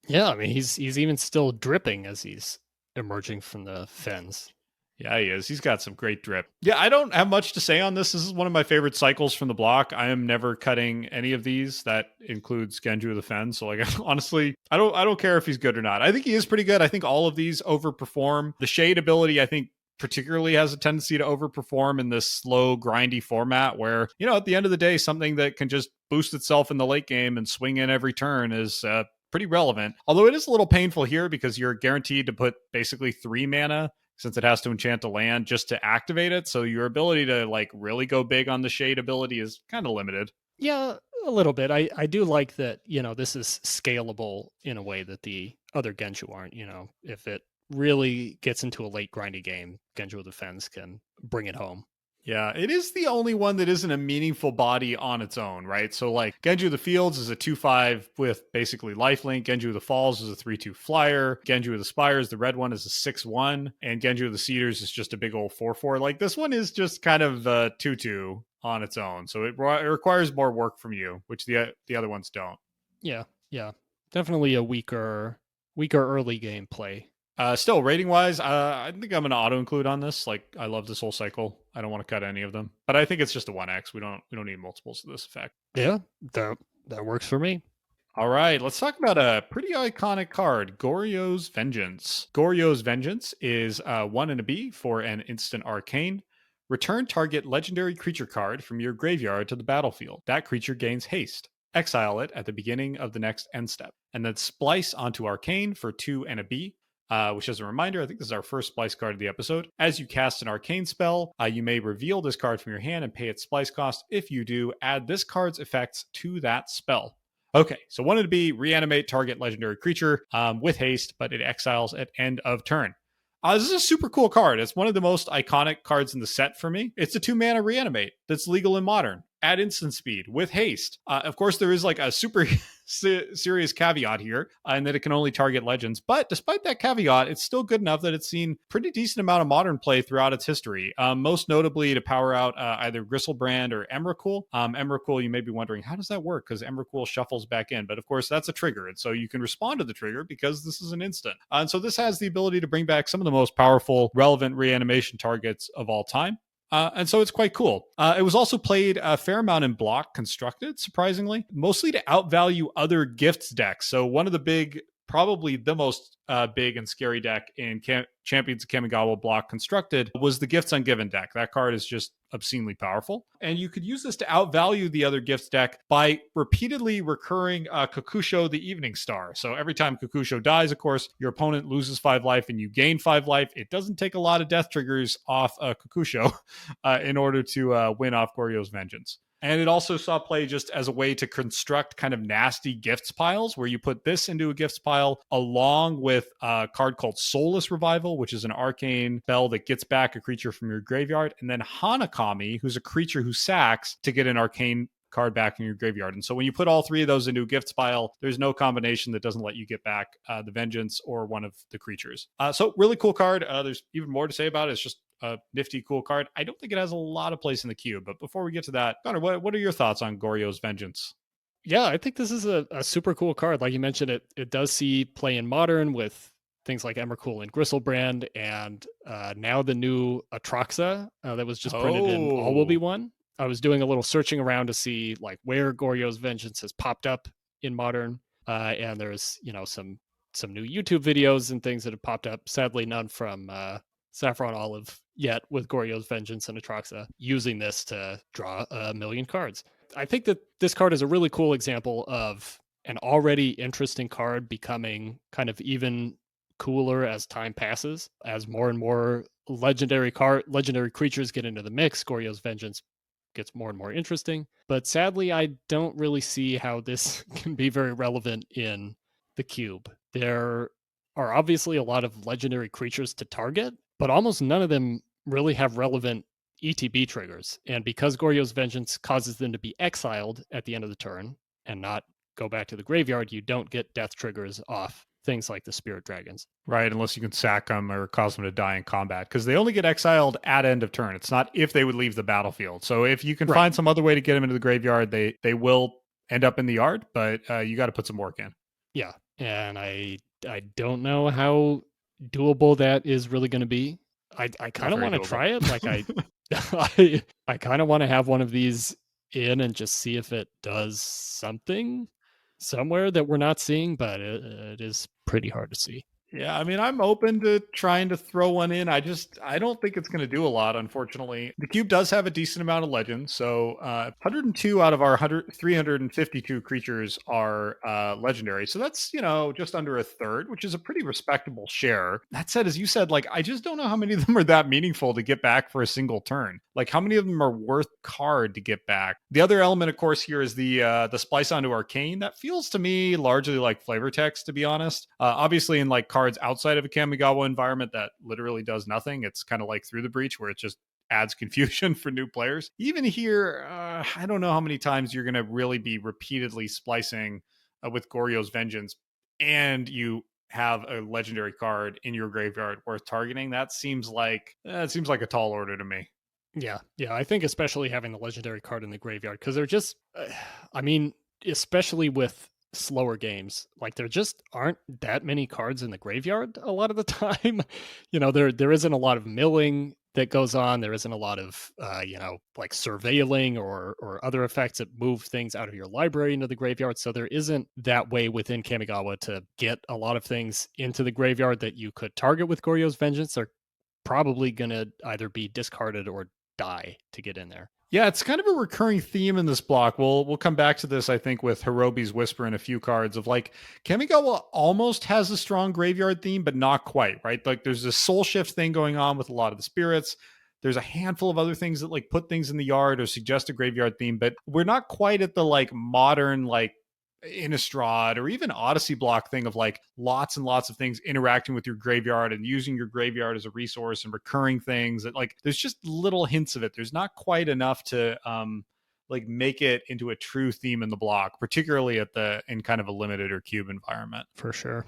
Yeah, I mean, he's even still dripping as he's emerging from the Fens. Yeah, he is. He's got some great drip. Yeah, I don't have much to say on this. This is one of my favorite cycles from the block. I am never cutting any of these. That includes Genju of the Fen. So, like, honestly, I don't care if he's good or not. I think he is pretty good. I think all of these overperform. The Shade ability, I think, particularly has a tendency to overperform in this slow, grindy format where, at the end of the day, something that can just boost itself in the late game and swing in every turn is pretty relevant. Although it is a little painful here because you're guaranteed to put basically 3 mana since it has to enchant a land just to activate it. So your ability to like really go big on the Shade ability is kind of limited. Yeah, a little bit. I do like that, this is scalable in a way that the other Genju aren't. If it really gets into a late grindy game, Genju of the Fens can bring it home. Yeah, it is the only one that isn't a meaningful body on its own, right? So like Genju of the Fields is a 2/5 with basically lifelink. Genju of the Falls is a 3/2 flyer. Genju of the Spires, the red one, is a 6/1. And Genju of the Cedars is just a big old 4/4. Like this one is just kind of a 2/2 on its own. So it requires more work from you, which the other ones don't. Yeah. Definitely a weaker early game play. Still, rating wise, I think I'm gonna auto include on this. Like, I love this whole cycle. I don't want to cut any of them, but I think it's just a 1x. We don't need multiples of this effect. Yeah, that works for me. All right, let's talk about a pretty iconic card, Goryo's Vengeance. Goryo's Vengeance is 1 and a B for an instant arcane. Return target legendary creature card from your graveyard to the battlefield. That creature gains haste. Exile it at the beginning of the next end step, and then splice onto arcane for 2 and a B. Which, as a reminder, I think this is our first splice card of the episode. As you cast an arcane spell, you may reveal this card from your hand and pay its splice cost. If you do, add this card's effects to that spell. Okay, so 1 and a B, reanimate target legendary creature with haste, but it exiles at end of turn. This is a super cool card. It's one of the most iconic cards in the set for me. It's a 2-mana reanimate that's legal in Modern. Add instant speed with haste. Of course, there is like a super serious caveat here, and that it can only target legends. But despite that caveat, it's still good enough that it's seen pretty decent amount of Modern play throughout its history. Most notably to power out either Gristlebrand or Emrakul. Emrakul, you may be wondering, how does that work? Because Emrakul shuffles back in. But of course, that's a trigger. And so you can respond to the trigger because this is an instant. And so this has the ability to bring back some of the most powerful, relevant reanimation targets of all time. And so it's quite cool. It was also played a fair amount in block constructed, surprisingly, mostly to outvalue other gifts decks. So one of the big probably the most big and scary deck in Champions of Kamigawa block constructed, was the Gifts Ungiven deck. That card is just obscenely powerful. And you could use this to outvalue the other gifts deck by repeatedly recurring Kakusho the Evening Star. So every time Kakusho dies, of course, your opponent loses 5 life and you gain 5 life. It doesn't take a lot of death triggers off Kakusho in order to win off Goryo's Vengeance. And it also saw play just as a way to construct kind of nasty gifts piles, where you put this into a gifts pile along with a card called Soulless Revival, which is an arcane spell that gets back a creature from your graveyard, and then Hanakami, who's a creature who sacks to get an arcane card back in your graveyard. And so when you put all 3 of those into a gifts pile, there's no combination that doesn't let you get back the Vengeance or one of the creatures. So really cool card. There's even more to say about it. It's just a nifty, cool card. I don't think it has a lot of place in the queue, but before we get to that, Connor, what are your thoughts on Goryo's Vengeance? Yeah, I think this is a super cool card. Like you mentioned, it does see play in Modern with things like Emrakul and Gristlebrand, and now the new Atraxa that was just printed in All Will Be One. I was doing a little searching around to see like where Goryo's Vengeance has popped up in Modern, and there's some new YouTube videos and things that have popped up. Sadly, none from Saffron Olive yet with Goryo's Vengeance and Atraxa using this to draw 1 million cards. I think that this card is a really cool example of an already interesting card becoming kind of even cooler as time passes. As more and more legendary creatures get into the mix, Goryo's Vengeance gets more and more interesting. But sadly, I don't really see how this can be very relevant in the cube. There are obviously a lot of legendary creatures to target, but almost none of them really have relevant ETB triggers. And because Goryo's Vengeance causes them to be exiled at the end of the turn and not go back to the graveyard, you don't get death triggers off things like the Spirit Dragons. Right, unless you can sack them or cause them to die in combat, because they only get exiled at end of turn. It's not if they would leave the battlefield. So if you can find some other way to get them into the graveyard, they will end up in the yard, but you got to put some work in. Yeah, and I don't know how doable that is really going to be. I kind of want to try it. Like I kind of want to have one of these in and just see if it does something somewhere that we're not seeing, but it is pretty hard to see. Yeah, I mean, I'm open to trying to throw one in. I don't think it's going to do a lot, unfortunately. The cube does have a decent amount of legends. So 102 out of our 352 creatures are legendary. So that's, just under a third, which is a pretty respectable share. That said, as you said, like, I just don't know how many of them are that meaningful to get back for a single turn. Like, how many of them are worth card to get back? The other element, of course, here is the splice onto arcane. That feels to me largely like flavor text, to be honest. Obviously, in like cards outside of a Kamigawa environment, that literally does nothing. It's kind of like Through the Breach, where it just adds confusion for new players. Even here, I don't know how many times you're going to really be repeatedly splicing with Goryo's Vengeance, and you have a legendary card in your graveyard worth targeting. That seems like a tall order to me. Yeah, I think especially having the legendary card in the graveyard, because they're just, I mean, especially with slower games, like there just aren't that many cards in the graveyard a lot of the time. There isn't a lot of milling that goes on. There isn't a lot of like surveilling or other effects that move things out of your library into the graveyard. So there isn't that way within Kamigawa to get a lot of things into the graveyard that you could target with Goryo's Vengeance. They're probably gonna either be discarded or die to get in there. Yeah, it's kind of a recurring theme in this block. We'll come back to this, I think, with Horobi's Whisper and a few cards of like Kamigawa almost has a strong graveyard theme, but not quite, right? Like there's this soul shift thing going on with a lot of the spirits. There's a handful of other things that like put things in the yard or suggest a graveyard theme, but we're not quite at the like modern like Innistrad or even Odyssey block thing of like lots and lots of things interacting with your graveyard and using your graveyard as a resource and recurring things that like there's just little hints of it. There's not quite enough to like make it into a true theme in the block, particularly in kind of a limited or cube environment. For sure.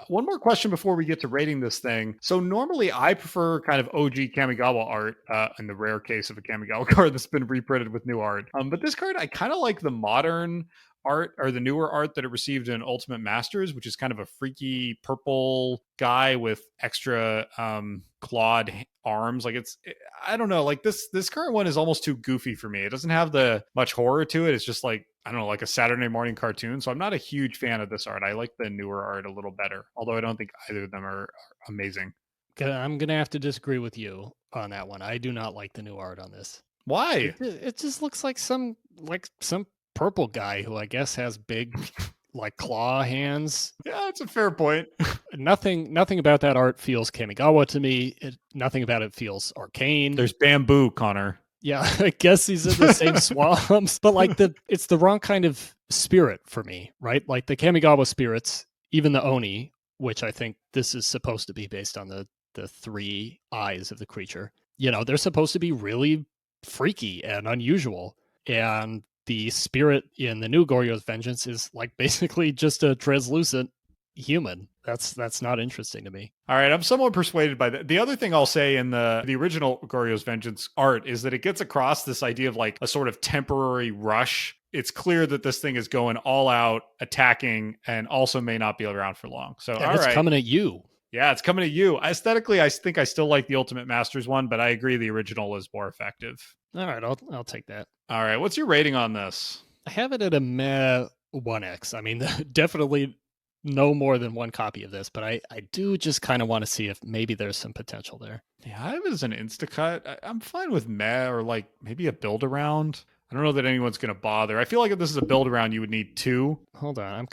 One more question before we get to rating this thing. So normally I prefer kind of OG Kamigawa art in the rare case of a Kamigawa card that's been reprinted with new art. But this card, I kind of like the modern art or the newer art that it received in Ultimate Masters, which is kind of a freaky purple guy with extra clawed arms. Like I don't know, like this current one is almost too goofy for me. It doesn't have the much horror to it. It's just like I don't know, like a Saturday morning cartoon. So I'm not a huge fan of this art. I like the newer art a little better, although I don't think either of them are amazing. I'm gonna have to disagree with you on that one. I do not like the new art on this. Why? It just looks like some purple guy who I guess has big like claw hands. Yeah, that's a fair point. Nothing about that art feels Kamigawa to me. Nothing about it feels arcane. There's bamboo, Connor. Yeah, I guess these are the same swamps, but like it's the wrong kind of spirit for me, right? Like the Kamigawa spirits, even the Oni, which I think this is supposed to be based on the three eyes of the creature. You know, they're supposed to be really freaky and unusual. And the spirit in the new Goryo's Vengeance is like basically just a translucent human. That's not interesting to me. All right, I'm somewhat persuaded by that. The other thing I'll say in the original Goryo's Vengeance art is that it gets across this idea of like a sort of temporary rush. It's clear that this thing is going all out, attacking, and also may not be around for long. So, And all it's right. coming at you. Yeah, it's coming at you. Aesthetically, I think I still like the Ultimate Masters one, but I agree the original is more effective. All right, I'll take that. All right, what's your rating on this? I have it at a meh 1x. I mean, definitely no more than one copy of this, but I do just kind of want to see if maybe there's some potential there. Yeah, I have it as an Instacut. I'm fine with meh or like maybe a build around. I don't know that anyone's going to bother. I feel like if this is a build around, you would need two. Hold on.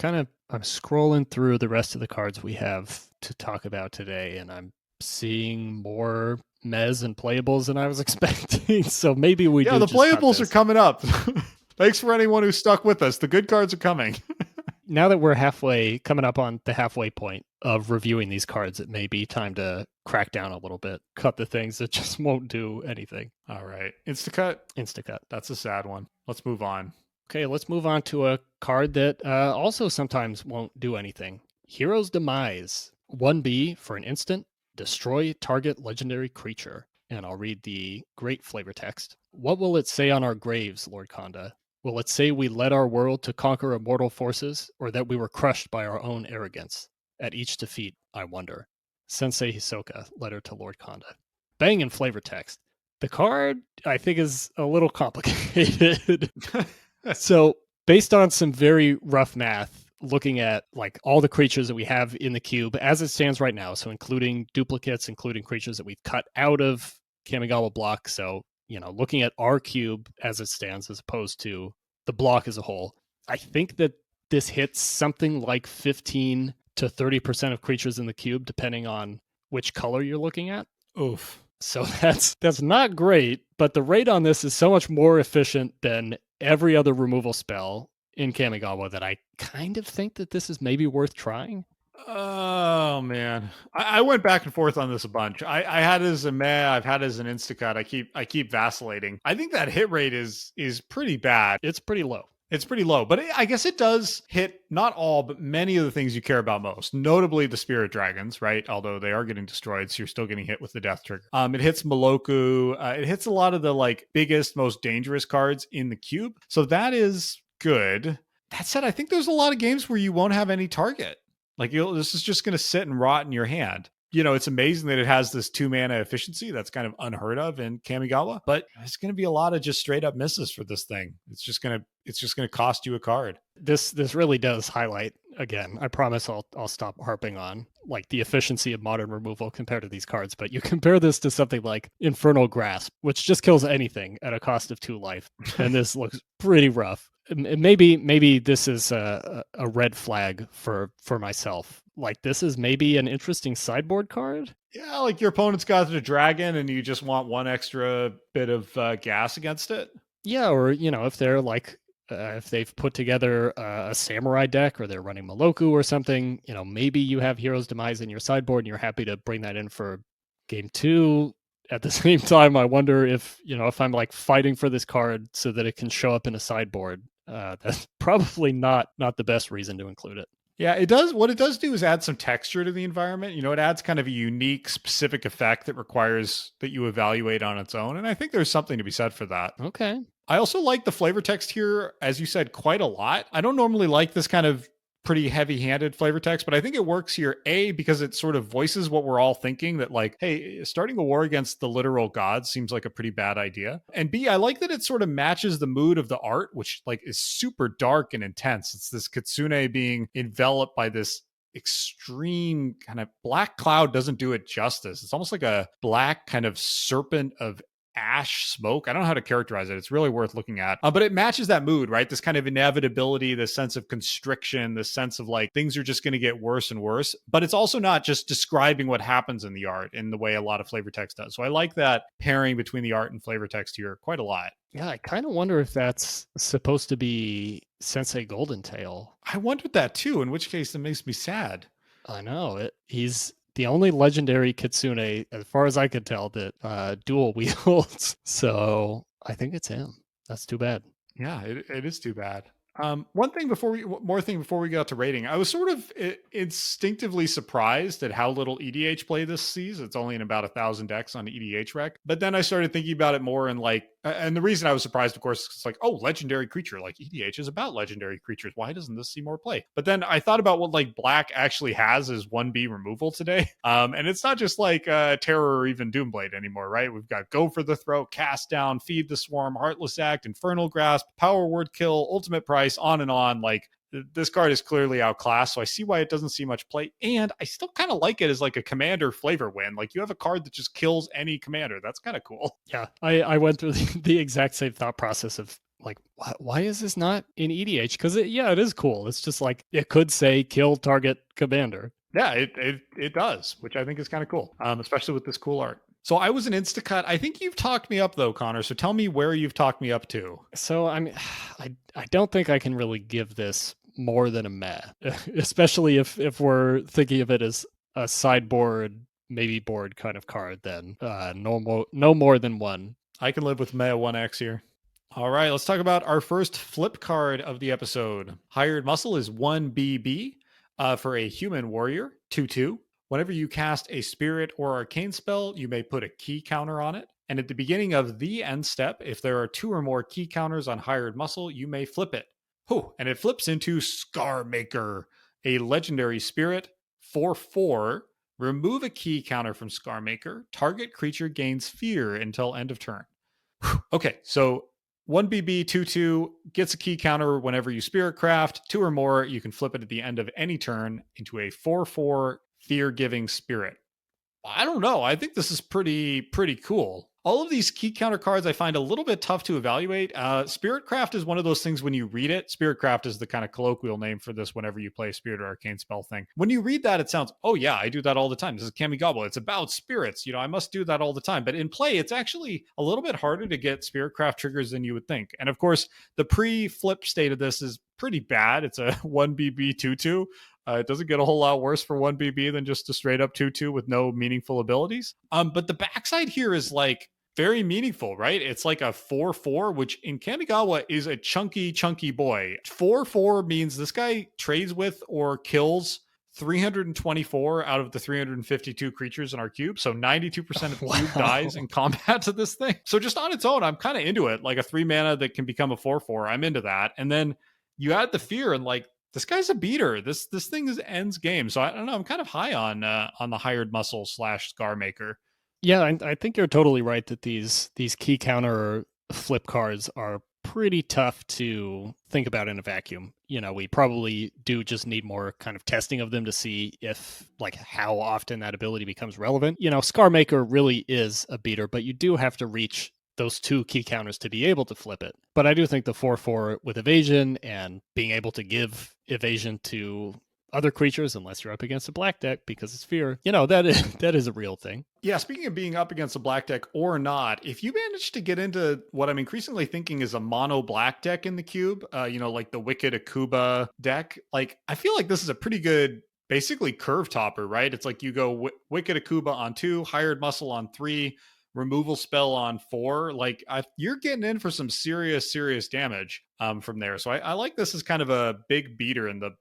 I'm scrolling through the rest of the cards we have to talk about today, and I'm seeing more mez and playables than I was expecting. So maybe we Yeah, the playables are coming up. Thanks for anyone who stuck with us. The good cards are coming. Now that we're coming up on the halfway point of reviewing these cards, it may be time to crack down a little bit, cut the things that just won't do anything. All right. Instacut. Instacut. That's a sad one. Let's move on. Okay, let's move on to a card that also sometimes won't do anything. Hero's Demise. 1B for an instant. Destroy target legendary creature. And I'll read the great flavor text. What will it say on our graves, Lord Konda? Will it say we led our world to conquer immortal forces, or that we were crushed by our own arrogance? At each defeat, I wonder. Sensei Hisoka, letter to Lord Konda. Banging flavor text. The card, I think, is a little complicated. So, based on some very rough math, looking at like all the creatures that we have in the cube as it stands right now, so including duplicates, including creatures that we've cut out of Kamigawa block, so looking at our cube as it stands as opposed to the block as a whole, I think that this hits something like 15 to 30% of creatures in the cube, depending on which color you're looking at. Oof. So that's not great, but the rate on this is so much more efficient than every other removal spell in Kamigawa that I kind of think that this is maybe worth trying. Oh man, I went back and forth on this a bunch. I had it as a meh. I've had it as an Instacut. I keep vacillating. I think that hit rate is pretty bad. It's pretty low. It's pretty low, but I guess it does hit not all, but many of the things you care about most, notably the Spirit Dragons, right? Although they are getting destroyed, so you're still getting hit with the Death Trigger. It hits Moloku. It hits a lot of the like biggest, most dangerous cards in the cube. So that is good. That said, I think there's a lot of games where you won't have any target. Like this is just going to sit and rot in your hand. It's amazing that it has this 2 mana efficiency. That's kind of unheard of in Kamigawa, but it's going to be a lot of just straight up misses for this thing. It's just going to cost you a card. This really does highlight, again, I promise I'll stop harping on like the efficiency of modern removal compared to these cards, but you compare this to something like Infernal Grasp, which just kills anything at a cost of 2 life. And this looks pretty rough. Maybe this is a red flag for myself. Like this is maybe an interesting sideboard card. Yeah, like your opponent's got a dragon and you just want one extra bit of gas against it. Yeah, or if they're like if they've put together a samurai deck or they're running Moloku or something, maybe you have Hero's Demise in your sideboard and you're happy to bring that in for game 2. At the same time, I wonder if I'm like fighting for this card so that it can show up in a sideboard. That's probably not the best reason to include it. Yeah, it does. What it does do is add some texture to the environment. It adds kind of a unique, specific effect that requires that you evaluate on its own. And I think there's something to be said for that. Okay. I also like the flavor text here, as you said, quite a lot. I don't normally like this kind of pretty heavy-handed flavor text, but I think it works here, A, because it sort of voices what we're all thinking, that like, hey, starting a war against the literal gods seems like a pretty bad idea. And B, I like that it sort of matches the mood of the art, which like is super dark and intense. It's this kitsune being enveloped by this extreme kind of black cloud. Doesn't do it justice. It's almost like a black kind of serpent of ash smoke. I don't know how to characterize it. It's really worth looking at. But it matches that mood, right? This kind of inevitability, this sense of constriction, this sense of like things are just going to get worse and worse. But it's also not just describing what happens in the art in the way a lot of flavor text does. So I like that pairing between the art and flavor text here quite a lot. Yeah, I kind of wonder if that's supposed to be Sensei Golden Tail. I wondered that too, in which case it makes me sad. I know. He's the only legendary kitsune, as far as I could tell, that dual wields. So I think it's him. That's too bad. Yeah, it is too bad. One thing before we got to rating, I was sort of instinctively surprised at how little EDH play this sees. It's only in about 1,000 decks on EDH rec. But then I started thinking about it more, and like, and the reason I was surprised, of course, is like, oh, legendary creature. Like EDH is about legendary creatures. Why doesn't this see more play? But then I thought about what like Black actually has as 1B removal today, and it's not just like Terror or even Doomblade anymore, right? We've got Go for the Throat, Cast Down, Feed the Swarm, Heartless Act, Infernal Grasp, Power Word Kill, Ultimate Price, on and on. Like this card is clearly outclassed, so I see why it doesn't see much play, and I still kind of like it as like a commander flavor win. Like you have a card that just kills any commander. That's kind of cool. Yeah, I went through the exact same thought process of like, why is this not in EDH? Because it is cool. It's just like it could say kill target commander. Yeah, it does, which I think is kind of cool, especially with this cool art. So I was an Instacut. I think you've talked me up though, Connor. So tell me where you've talked me up to. So I mean, I don't think I can really give this more than a meh, especially if we're thinking of it as a sideboard, maybe board kind of card. Then no more than one. I can live with meh 1x here. All right, let's talk about our first flip card of the episode. Hired Muscle is 1BB for a human warrior, 2/2. Whenever you cast a spirit or arcane spell, you may put a key counter on it. And at the beginning of the end step, if there are 2 or more key counters on Hired Muscle, you may flip it. And it flips into Scarmaker, a legendary spirit, 4/4. Remove a key counter from Scarmaker. Target creature gains fear until end of turn. Okay, so 1BB 2/2 gets a key counter whenever you spirit craft. 2 or more, you can flip it at the end of any turn into a 4/4 fear-giving spirit. I don't know. I think this is pretty cool. All of these key counter cards I find a little bit tough to evaluate. Spiritcraft is one of those things when you read it. Spiritcraft is the kind of colloquial name for this whenever you play a spirit or arcane spell thing. When you read that, it sounds, oh yeah, I do that all the time. This is Kamigawa. It's about spirits. I must do that all the time. But in play, it's actually a little bit harder to get Spiritcraft triggers than you would think. And of course, the pre-flip state of this is pretty bad. It's a 1BB 2/2. It doesn't get a whole lot worse for 1BB than just a straight up 2/2 with no meaningful abilities. But the backside here is like very meaningful, right? It's like a 4/4, which in Kamigawa is a chunky boy. 4/4 means this guy trades with or kills 324 out of the 352 creatures in our cube. So 92% of the cube dies in combat to this thing. So just on its own, I'm kind of into it. Like a 3 mana that can become a 4/4. I'm into that. And then you add the fear and like, this guy's a beater. This thing is ends game. So I don't know. I'm kind of high on the Hired Muscle / Scarmaker. Yeah, I think you're totally right that these key counter flip cards are pretty tough to think about in a vacuum. We probably do just need more kind of testing of them to see if like how often that ability becomes relevant. Scarmaker really is a beater, but you do have to reach those 2 key counters to be able to flip it. But I do think the 4/4 with evasion and being able to give evasion to other creatures, unless you're up against a black deck because it's fear, that is a real thing. Yeah, speaking of being up against a black deck or not, if you manage to get into what I'm increasingly thinking is a mono black deck in the cube, like the Wicked Akuba deck, like I feel like this is a pretty good basically curve topper, right? It's like you go Wicked Akuba on 2, Hired Muscle on 3, removal spell on 4. Like you're getting in for some serious damage from there. So I like this as kind of a big beater in the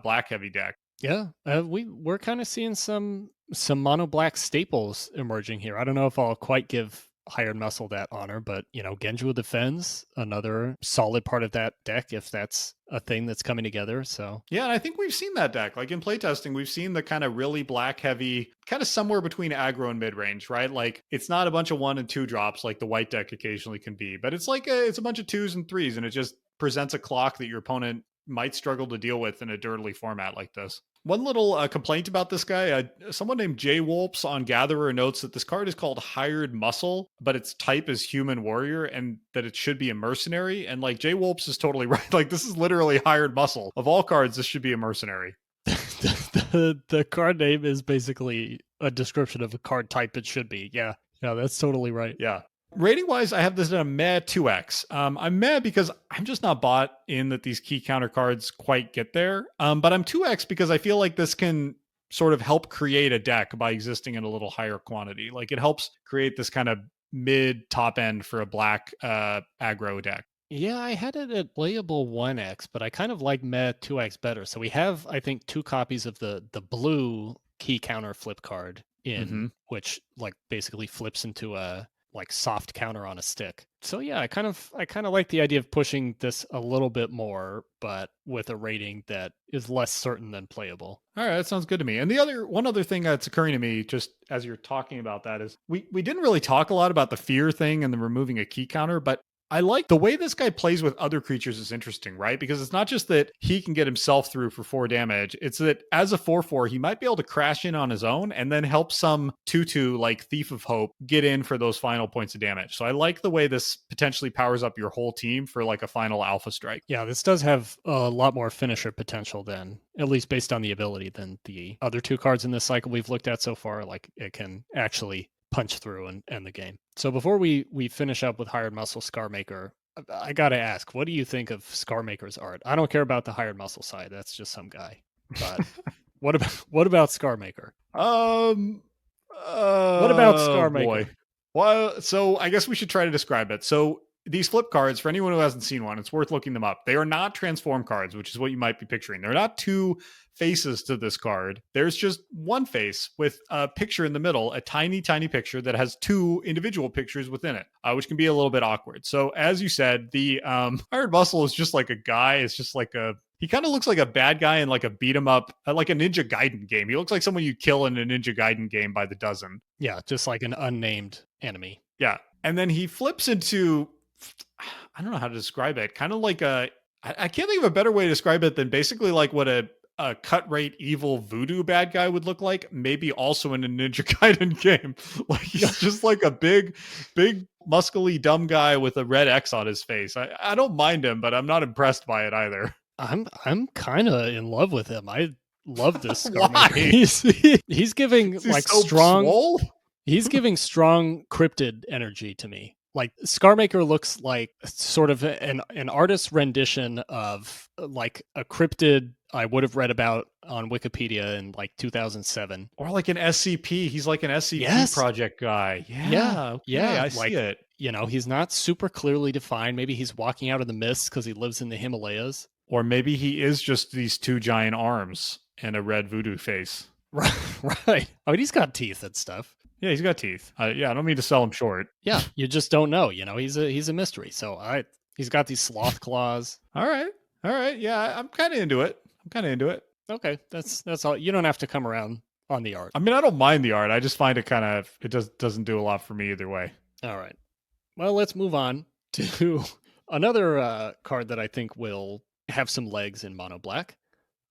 black heavy deck. Yeah, we're kind of seeing some mono black staples emerging here. I don't know if I'll quite give Hired Muscle that honor, but Genju defends another solid part of that deck if that's a thing that's coming together. So yeah, and I think we've seen that deck. Like in playtesting, we've seen the kind of really black heavy, kind of somewhere between aggro and mid range, right? Like it's not a bunch of 1 and 2 drops like the white deck occasionally can be, but it's like it's a bunch of 2s and 3s, and it just presents a clock that your opponent might struggle to deal with in a dirtly format like this. One little complaint about this guy, someone named Jay Wolps on Gatherer notes that this card is called Hired Muscle, but its type is Human Warrior, and that it should be a mercenary. And like Jay Wolps is totally right. Like this is literally Hired Muscle. Of all cards, this should be a mercenary. the card name is basically a description of a card type it should be. Yeah, that's totally right. Yeah. Rating wise, I have this at a meh 2x. I'm meh because I'm just not bought in that these key counter cards quite get there. But I'm 2x because I feel like this can sort of help create a deck by existing in a little higher quantity. Like it helps create this kind of mid top end for a black aggro deck. Yeah, I had it at playable 1x, but I kind of like meh 2x better. So we have, I think, 2 copies of the blue key counter flip card in which like basically flips into a like soft counter on a stick. So yeah, I kind of like the idea of pushing this a little bit more, but with a rating that is less certain than playable. All right, that sounds good to me. And one other thing that's occurring to me just as you're talking about that is we didn't really talk a lot about the fear thing and the removing a key counter, but I like the way this guy plays with other creatures is interesting, right? Because it's not just that he can get himself through for 4 damage. It's that as a 4/4, he might be able to crash in on his own and then help some 2/2 like Thief of Hope get in for those final points of damage. So I like the way this potentially powers up your whole team for like a final alpha strike. Yeah, this does have a lot more finisher potential than, at least based on the ability, than the other 2 cards in this cycle we've looked at so far. Like it can actually punch through and end the game. So before we finish up with Hired Muscle Scarmaker, I gotta ask, what do you think of Scarmaker's art? I don't care about the Hired Muscle side. That's just some guy. But what about Scarmaker? What about Scarmaker? Boy. Well, so I guess we should try to describe it. So these flip cards, for anyone who hasn't seen one, it's worth looking them up. They are not transform cards, which is what you might be picturing. They're not 2 faces to this card. There's just one face with a picture in the middle, a tiny, tiny picture that has 2 individual pictures within it, which can be a little bit awkward. So as you said, the Hired Muscle is just like a guy. It's just like he kind of looks like a bad guy in like a beat 'em up, like a Ninja Gaiden game. He looks like someone you kill in a Ninja Gaiden game by the dozen. Yeah, just like an unnamed enemy. Yeah. And then he flips into, I don't know how to describe it. Kind of like I can't think of a better way to describe it than basically like what a cut rate evil voodoo bad guy would look like, maybe also in a Ninja Gaiden game. Like he's just like a big muscly dumb guy with a red X on his face. I don't mind him, but I'm not impressed by it either. I'm kind of in love with him. I love this Scarmaker. He's giving like so strong swole? He's giving strong cryptid energy to me. Like Scarmaker looks like sort of an artist's rendition of like a cryptid I would have read about on Wikipedia in like 2007. Or like an SCP. He's like an SCP project guy. Yeah. I see it. He's not super clearly defined. Maybe he's walking out of the mist because he lives in the Himalayas. Or maybe he is just these 2 giant arms and a red voodoo face. Right. I mean, he's got teeth and stuff. Yeah, he's got teeth. I don't mean to sell him short. Yeah, you just don't know. He's a mystery. So he's got these sloth claws. All right. Yeah, I'm kind of into it. Okay, that's all. You don't have to come around on the art. I mean, I don't mind the art. I just find it doesn't do a lot for me either way. All right. Well, let's move on to another card that I think will have some legs in mono black.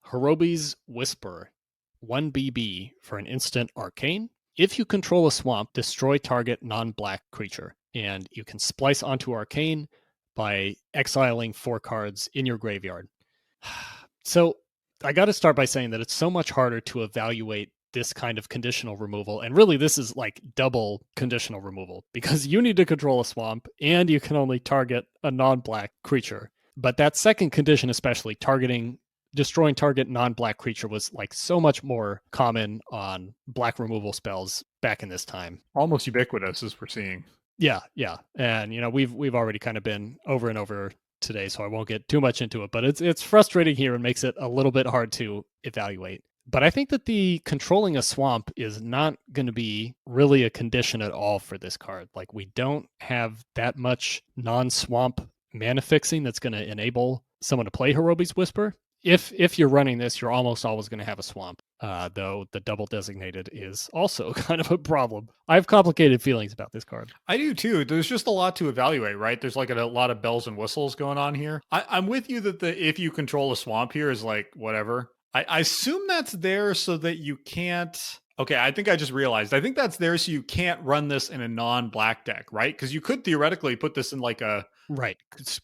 Horobi's Whisper, 1 BB for an instant arcane. If you control a swamp, destroy target non-black creature, and you can splice onto arcane by exiling 4 cards in your graveyard. So I got to start by saying that it's so much harder to evaluate this kind of conditional removal, and really this is like double conditional removal, because you need to control a swamp, and you can only target a non-black creature. But that second condition, especially destroying target non-black creature, was like so much more common on black removal spells back in this time. Almost ubiquitous, as we're seeing. Yeah. And we've already kind of been over and over today, so I won't get too much into it, but it's frustrating here and makes it a little bit hard to evaluate. But I think that the controlling a swamp is not going to be really a condition at all for this card. Like, we don't have that much non-swamp mana fixing that's going to enable someone to play Horobi's Whisper. If you're running this, you're almost always going to have a swamp, though the double designated is also kind of a problem. I have complicated feelings about this card. I do too. There's just a lot to evaluate, right? There's like a lot of bells and whistles going on here. I'm with you that if you control a swamp here is like whatever. I assume that's there so that you can't. Okay, I think I just realized. I think that's there so you can't run this in a non-black deck, right? Because you could theoretically put this in like a right,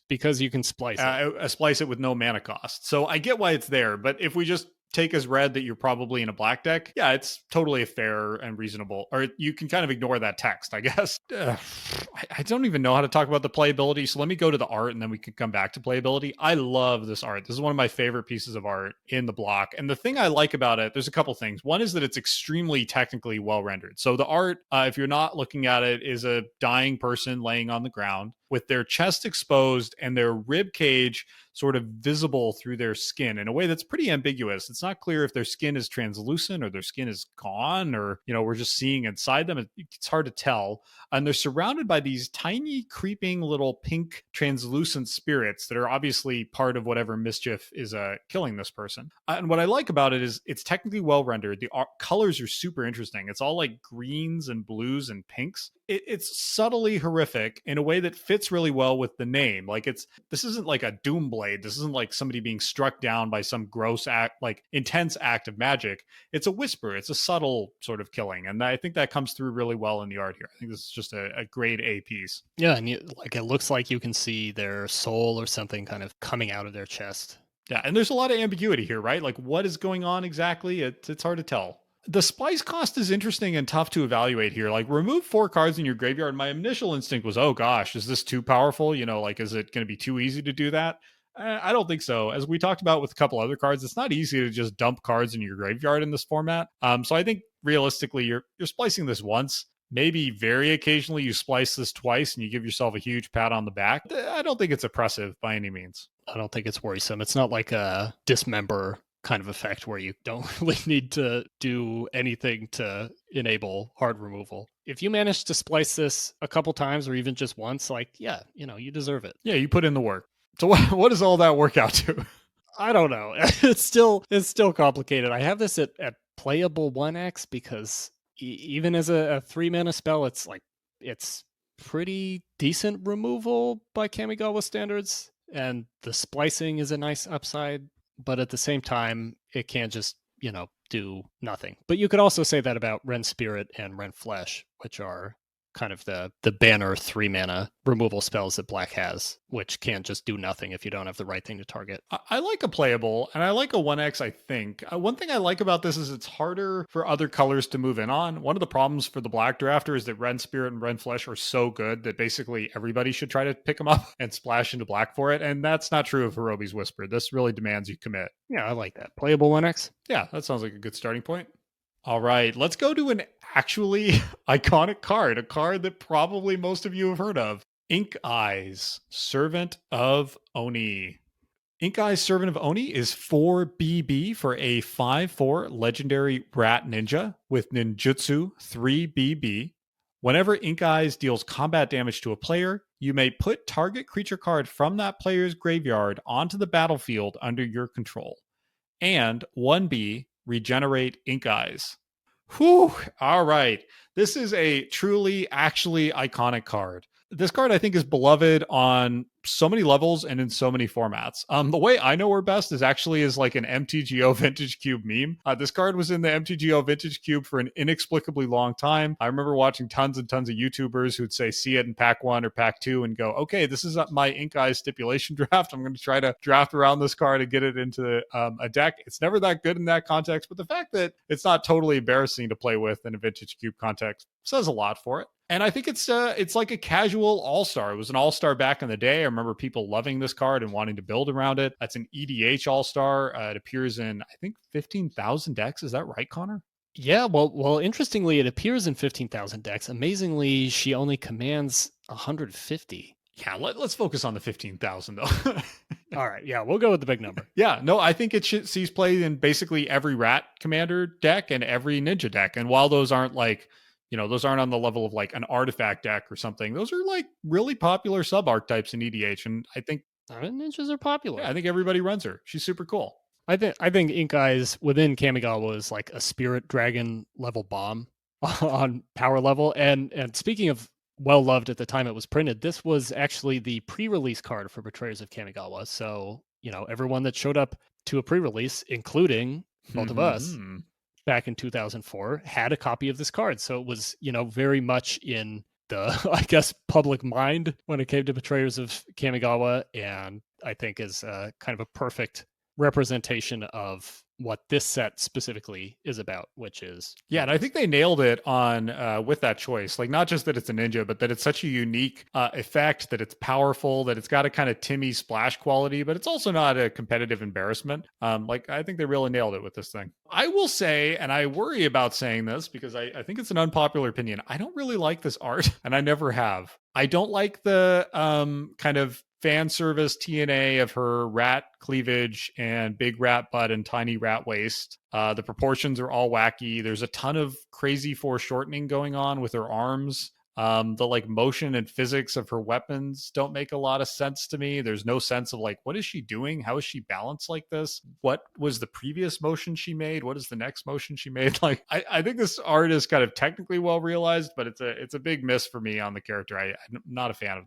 because you can splice it. Splice it with no mana cost. So I get why it's there, but if we just take as read that you're probably in a black deck, yeah, it's totally a fair and reasonable, or you can kind of ignore that text, I guess. I don't even know how to talk about the playability, so let me go to the art and then we can come back to playability. I love this art. This is one of my favorite pieces of art in the block, and the thing I like about it, there's a couple things. One is that it's extremely technically well rendered. So the art, if you're not looking at it, is a dying person laying on the ground with their chest exposed and their rib cage sort of visible through their skin in a way that's pretty ambiguous. It's not clear if their skin is translucent or their skin is gone, or, we're just seeing inside them. It's hard to tell. And they're surrounded by these tiny, creeping little pink translucent spirits that are obviously part of whatever mischief is killing this person. And what I like about it is it's technically well rendered. The colors are super interesting. It's all like greens and blues and pinks. It's subtly horrific in a way that fits really well with the name. Like, this isn't like a doom blade. This isn't like somebody being struck down by some gross act, like intense act of magic. It's a whisper. It's a subtle sort of killing, and I think that comes through really well in the art here. I think this is just a grade A piece. Yeah, and it looks like you can see their soul or something kind of coming out of their chest. Yeah, and there's a lot of ambiguity here, right? Like, what is going on exactly? It's hard to tell. The splice cost is interesting and tough to evaluate here. Like, remove 4 cards in your graveyard. My initial instinct was, oh gosh, is this too powerful? Is it going to be too easy to do that? I don't think so. As we talked about with a couple other cards, it's not easy to just dump cards in your graveyard in this format. So I think realistically, you're splicing this once. Maybe very occasionally you splice this twice and you give yourself a huge pat on the back. I don't think it's oppressive by any means. I don't think it's worrisome. It's not like a dismember kind of effect where you don't really need to do anything to enable hard removal. If you manage to splice this a couple times or even just once, you deserve it. Yeah, you put in the work. So what does all that work out to? I don't know. It's still complicated. I have this at playable 1x because even as a 3 mana spell, it's pretty decent removal by Kamigawa standards, and the splicing is a nice upside, but at the same time, it can't just, do nothing. But you could also say that about Ren Spirit and Ren Flesh, which are kind of the banner 3 mana removal spells that black has, which can't just do nothing if you don't have the right thing to target. I like a playable, and I like a 1x, I think. One thing I like about this is it's harder for other colors to move in on. One of the problems for the black drafter is that Ren Spirit and Ren Flesh are so good that basically everybody should try to pick them up and splash into black for it, and that's not true of Horobi's Whisper. This really demands you commit. Yeah, I like that. Playable 1x? Yeah, that sounds like a good starting point. All right, let's go to an actually iconic card, a card that probably most of you have heard of. Ink Eyes, Servant of Oni. Ink Eyes, Servant of Oni is 4 BB for a 5/4 legendary rat ninja with ninjutsu 3 BB. Whenever Ink Eyes deals combat damage to a player, you may put target creature card from that player's graveyard onto the battlefield under your control. And 1B, regenerate Ink Eyes. Whew. All right. This is a truly, actually iconic card. This card, I think, is beloved on so many levels and in so many formats. The way I know her best is actually as like an MTGO Vintage Cube meme. This card was in the MTGO Vintage Cube for an inexplicably long time. I remember watching tons and tons of YouTubers who'd say, see it in pack 1 or pack 2 and go, okay, this is my Ink Eyes stipulation draft. I'm going to try to draft around this card and get it into a deck. It's never that good in that context, but the fact that it's not totally embarrassing to play with in a Vintage Cube context says a lot for it. And I think it's like a casual all-star. It was an all-star back in the day. I remember people loving this card and wanting to build around it. That's an EDH all-star. It appears in, I think, 15,000 decks. Is that right, Connor? Yeah, well, interestingly, it appears in 15,000 decks. Amazingly, she only commands 150. Yeah, let's focus on the 15,000, though. All right, yeah, we'll go with the big number. Yeah, no, I think it sees play in basically every rat commander deck and every ninja deck. And while those aren't like, those aren't on the level of like an artifact deck or something, those are like really popular sub archetypes in EDH. And I think ninjas are popular. Yeah, I think everybody runs her. She's super cool. I think Ink Eyes within Kamigawa is like a spirit dragon level bomb on power level. And speaking of well loved at the time it was printed, this was actually the pre-release card for Betrayers of Kamigawa. So, everyone that showed up to a pre-release, including both of us back in 2004, had a copy of this card. So it was, very much in the, I guess, public mind when it came to Betrayers of Kamigawa. And I think is kind of a perfect representation of what this set specifically is about, which is and I think they nailed it on with that choice. Like, not just that it's a ninja, but that it's such a unique effect, that it's powerful, that it's got a kind of Timmy splash quality, but it's also not a competitive embarrassment. I think they really nailed it with this thing. I will say, and I worry about saying this because I think it's an unpopular opinion, I don't really like this art, and I never have. I don't like the kind of fan service TNA of her rat cleavage and big rat butt and tiny rat waist. The proportions are all wacky. There's a ton of crazy foreshortening going on with her arms. The like motion and physics of her weapons don't make a lot of sense to me. There's no sense of like, what is she doing? How is she balanced like this? What was the previous motion she made? What is the next motion she made? Like, I think this art is kind of technically well realized, but it's a big miss for me on the character. I'm not a fan of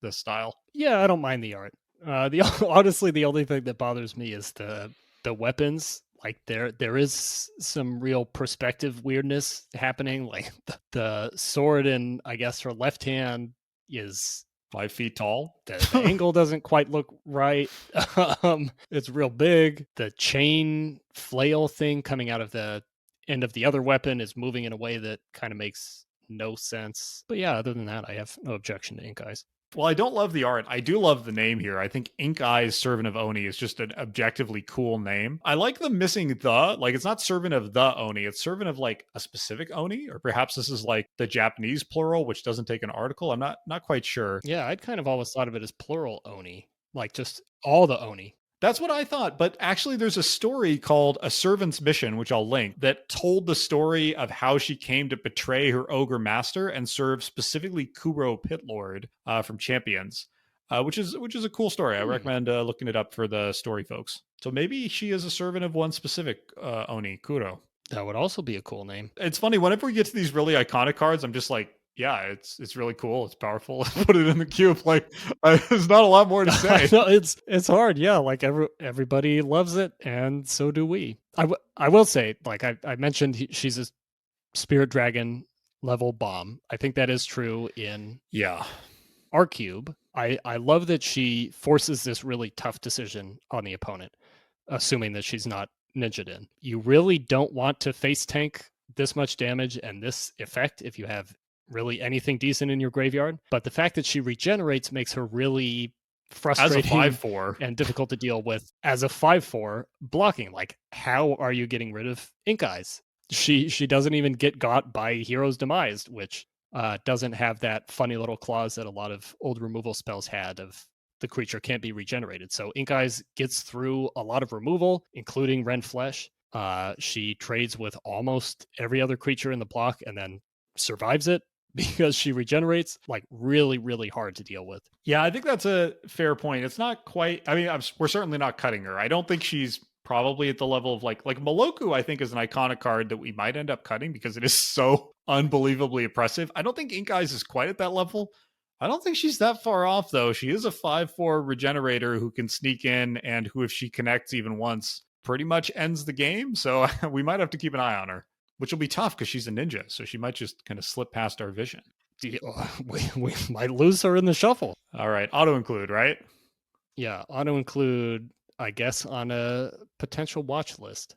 this style. Yeah, I don't mind the art. Honestly, the only thing that bothers me is the weapons. Like there is some real perspective weirdness happening. Like the sword in, I guess, her left hand is 5 feet tall. The angle doesn't quite look right. It's real big. The chain flail thing coming out of the end of the other weapon is moving in a way that kind of makes no sense. But yeah, other than that, I have no objection to Ink Eyes. Well, I don't love the art. I do love the name here. I think Ink Eyes Servant of Oni is just an objectively cool name. I like the missing the, like it's not Servant of the Oni, it's Servant of like a specific Oni, or perhaps this is like the Japanese plural, which doesn't take an article. I'm not quite sure. Yeah, I'd kind of always thought of it as plural Oni, like just all the Oni. That's what I thought. But actually, there's a story called A Servant's Mission, which I'll link, that told the story of how she came to betray her ogre master and serve specifically Kuro Pitlord from Champions, which is a cool story. I recommend looking it up for the story folks. So maybe she is a servant of one specific Oni, Kuro. That would also be a cool name. It's funny, whenever we get to these really iconic cards, I'm just like, yeah, it's really cool. It's powerful. Put it in the cube. Like, there's not a lot more to say. No, it's hard. Yeah, like everybody loves it, and so do we. I will say, like I mentioned, she's a spirit dragon level bomb. I think that is true in our cube. I love that she forces this really tough decision on the opponent, assuming that she's not ninja'd in. You really don't want to face tank this much damage and this effect if you have really anything decent in your graveyard, but the fact that she regenerates makes her really frustrating as a 5/4 and difficult to deal with as a 5/4 blocking. Like, how are you getting rid of Ink Eyes? She doesn't even get got by Hero's Demise, which doesn't have that funny little clause that a lot of old removal spells had of the creature can't be regenerated. So Ink Eyes gets through a lot of removal, including Rend Flesh. She trades with almost every other creature in the block and then survives it because she regenerates. Like, really, really hard to deal with. Yeah, I think that's a fair point. It's not quite, I mean, we're certainly not cutting her. I don't think she's probably at the level of like Moloku, I think, is an iconic card that we might end up cutting because it is so unbelievably oppressive. I don't think Ink Eyes is quite at that level. I don't think she's that far off, though. She is a 5/4 regenerator who can sneak in and who, if she connects even once, pretty much ends the game. So we might have to keep an eye on her, which will be tough because she's a ninja. So she might just kind of slip past our vision. We might lose her in the shuffle. All right. Auto include, right? Yeah. Auto include, I guess, on a potential watch list.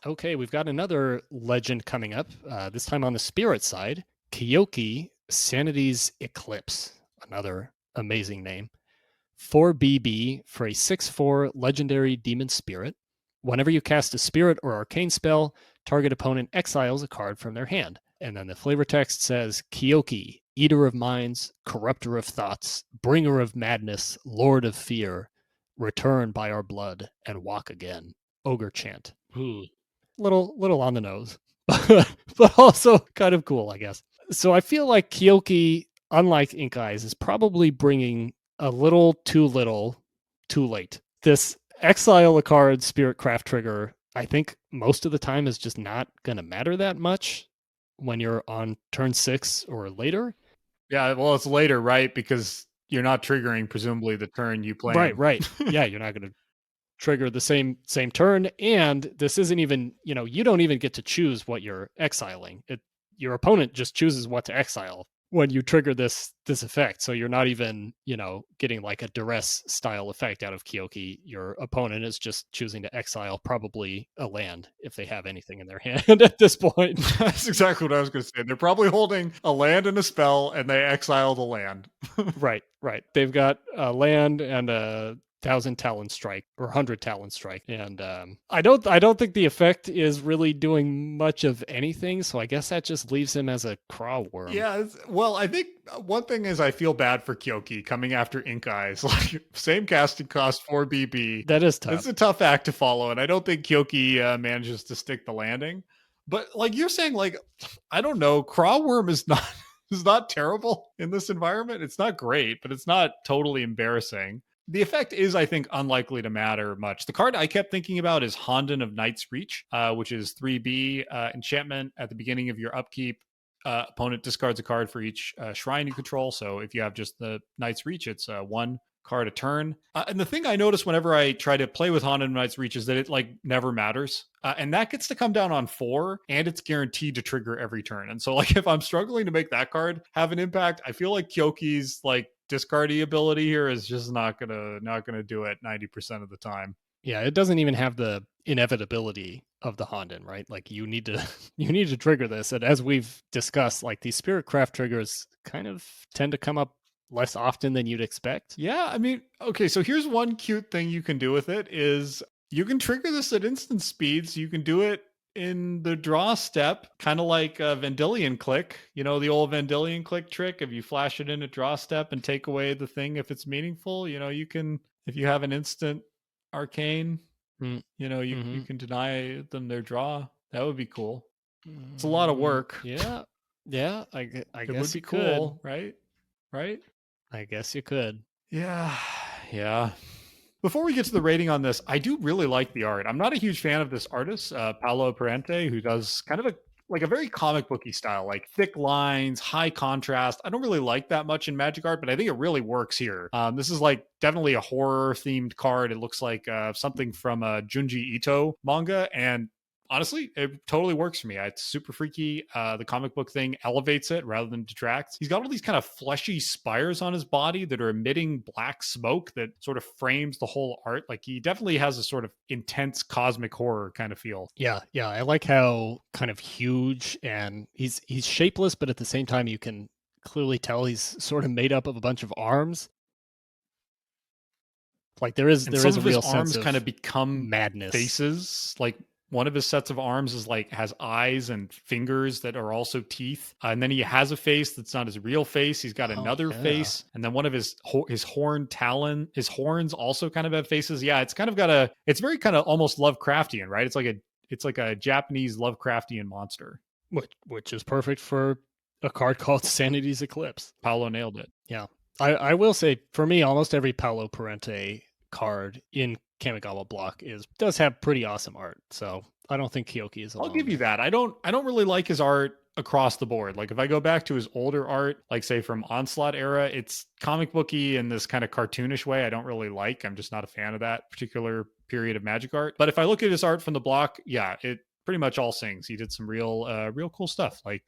Okay. We've got another legend coming up, this time on the spirit side. Kyoki, Sanity's Eclipse. Another amazing name. 4BB for a 6/4 legendary demon spirit. Whenever you cast a spirit or arcane spell, target opponent exiles a card from their hand. And then the flavor text says, Kyoki, Eater of Minds, Corrupter of Thoughts, Bringer of Madness, Lord of Fear, return by our blood and walk again. Ogre chant. Little on the nose, but also kind of cool, I guess. So I feel like Kyoki, unlike Ink Eyes, is probably bringing a little, too late. This exile a card Spirit Craft trigger, I think most of the time is just not going to matter that much when you're on turn 6 or later. Yeah, well, it's later, right? Because you're not triggering presumably the turn you plan. Right. Yeah, you're not going to trigger the same turn, and this isn't even, you don't even get to choose what you're exiling. Your opponent just chooses what to exile when you trigger this effect. So you're not even, getting like a duress style effect out of Kyoki. Your opponent is just choosing to exile probably a land if they have anything in their hand at this point. That's exactly what I was going to say. They're probably holding a land and a spell, and they exile the land. Right. They've got a land and a 1,000 Talon Strike or 100 Talon Strike, and I don't think the effect is really doing much of anything. So I guess that just leaves him as a craw worm. Yeah, well, I think one thing is I feel bad for Kyoki coming after Ink Eyes. Like, same casting cost, 4 BB. That is tough. It's a tough act to follow, and I don't think Kyoki manages to stick the landing. But like you're saying, like, I don't know, craw worm is not terrible in this environment. It's not great, but it's not totally embarrassing. The effect is, I think, unlikely to matter much. The card I kept thinking about is Honden of Night's Reach, which is 3B enchantment at the beginning of your upkeep. Opponent discards a card for each shrine you control. So if you have just the Night's Reach, it's 1 card a turn. And the thing I notice whenever I try to play with Honden of Night's Reach is that it like never matters. And that gets to come down on 4, and it's guaranteed to trigger every turn. And so like if I'm struggling to make that card have an impact, I feel like Kyoki's like discardy ability here is just not gonna do it 90% of the time. Yeah, it doesn't even have the inevitability of the Honden, right? Like you need to trigger this. And as we've discussed, like these Spirit Craft triggers kind of tend to come up less often than you'd expect. Yeah, I mean, okay, so here's one cute thing you can do with it is you can trigger this at instant speed. So you can do it in the draw step, kind of like a Vendilion click, the old Vendilion click trick. If you flash it in a draw step and take away the thing, if it's meaningful, you can, if you have an instant arcane, you can deny them their draw. That would be cool. It's a lot of work. Yeah. I guess it would be cool, right? I guess you could. Yeah. Before we get to the rating on this, I do really like the art. I'm not a huge fan of this artist, Paolo Parente, who does kind of a very comic booky style, like thick lines, high contrast. I don't really like that much in Magic art, but I think it really works here. This is like definitely a horror themed card. It looks like something from a Junji Ito manga, and honestly, it totally works for me. It's super freaky. The comic book thing elevates it rather than detracts. He's got all these kind of fleshy spires on his body that are emitting black smoke that sort of frames the whole art. Like he definitely has a sort of intense cosmic horror kind of feel. Yeah. I like how kind of huge, and he's shapeless, but at the same time you can clearly tell he's sort of made up of a bunch of arms. Like there is a real sense of kind of become madness, faces. Like one of his sets of arms is like has eyes and fingers that are also teeth, and then he has a face that's not his real face. He's got another face, and then one of his horns also kind of have faces. Yeah, it's kind of it's very kind of almost Lovecraftian, right? It's like a Japanese Lovecraftian monster, which is perfect for a card called Sanity's Eclipse. Paolo nailed it. Yeah, I will say for me, almost every Paolo Parente card in Kamigawa block does have pretty awesome art. So I don't think Kyoki is alone. I'll give you that. I don't really like his art across the board. Like if I go back to his older art, like say from Onslaught era, it's comic booky in this kind of cartoonish way I don't really like. I'm just not a fan of that particular period of Magic art. But if I look at his art from the block, yeah, it pretty much all sings. He did some real cool stuff like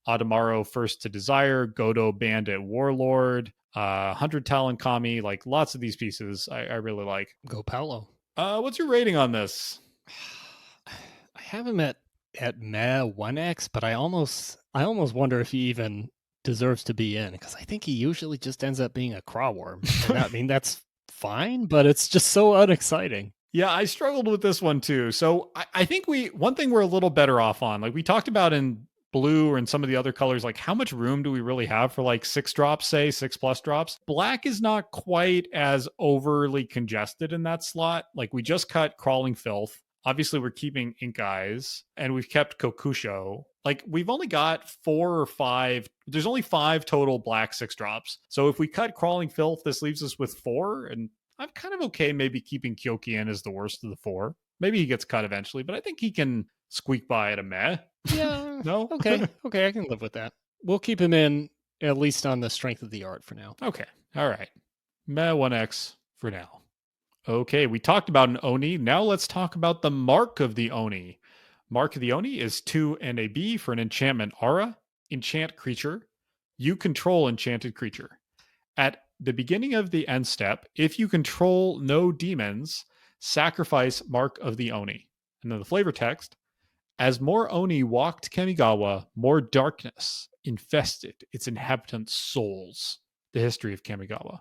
Adamaro First to Desire, Godo Bandit Warlord, 100 Talon Kami, like lots of these pieces I really like. Go Paolo. What's your rating on this? I have him at meh 1x, but I almost wonder if he even deserves to be in, because I think he usually just ends up being a craw worm. And I mean, that's fine, but it's just so unexciting. Yeah, I struggled with this one too. So I think one thing we're a little better off on, like we talked about in blue or in some of the other colors, like how much room do we really have for like 6 drops, say 6+ drops? Black is not quite as overly congested in that slot. Like we just cut Crawling Filth. Obviously, we're keeping Ink Eyes, and we've kept Kokusho. Like, we've only got 4 or 5. There's only 5 total black 6-drops. So if we cut Crawling Filth, this leaves us with 4. And I'm kind of okay maybe keeping Kyoki in as the worst of the 4. Maybe he gets cut eventually, but I think he can squeak by at a meh. Yeah. No? Okay. Okay, I can live with that. We'll keep him in, at least on the strength of the art for now. Okay. All right. Meh 1X for now. Okay, we talked about an Oni. Now let's talk about the Mark of the Oni. Mark of the Oni is 2 and a B for an enchantment aura. Enchant creature. You control enchanted creature. At the beginning of the end step, if you control no demons, sacrifice Mark of the Oni. And then the flavor text. As more Oni walked Kamigawa, more darkness infested its inhabitants' souls. The history of Kamigawa.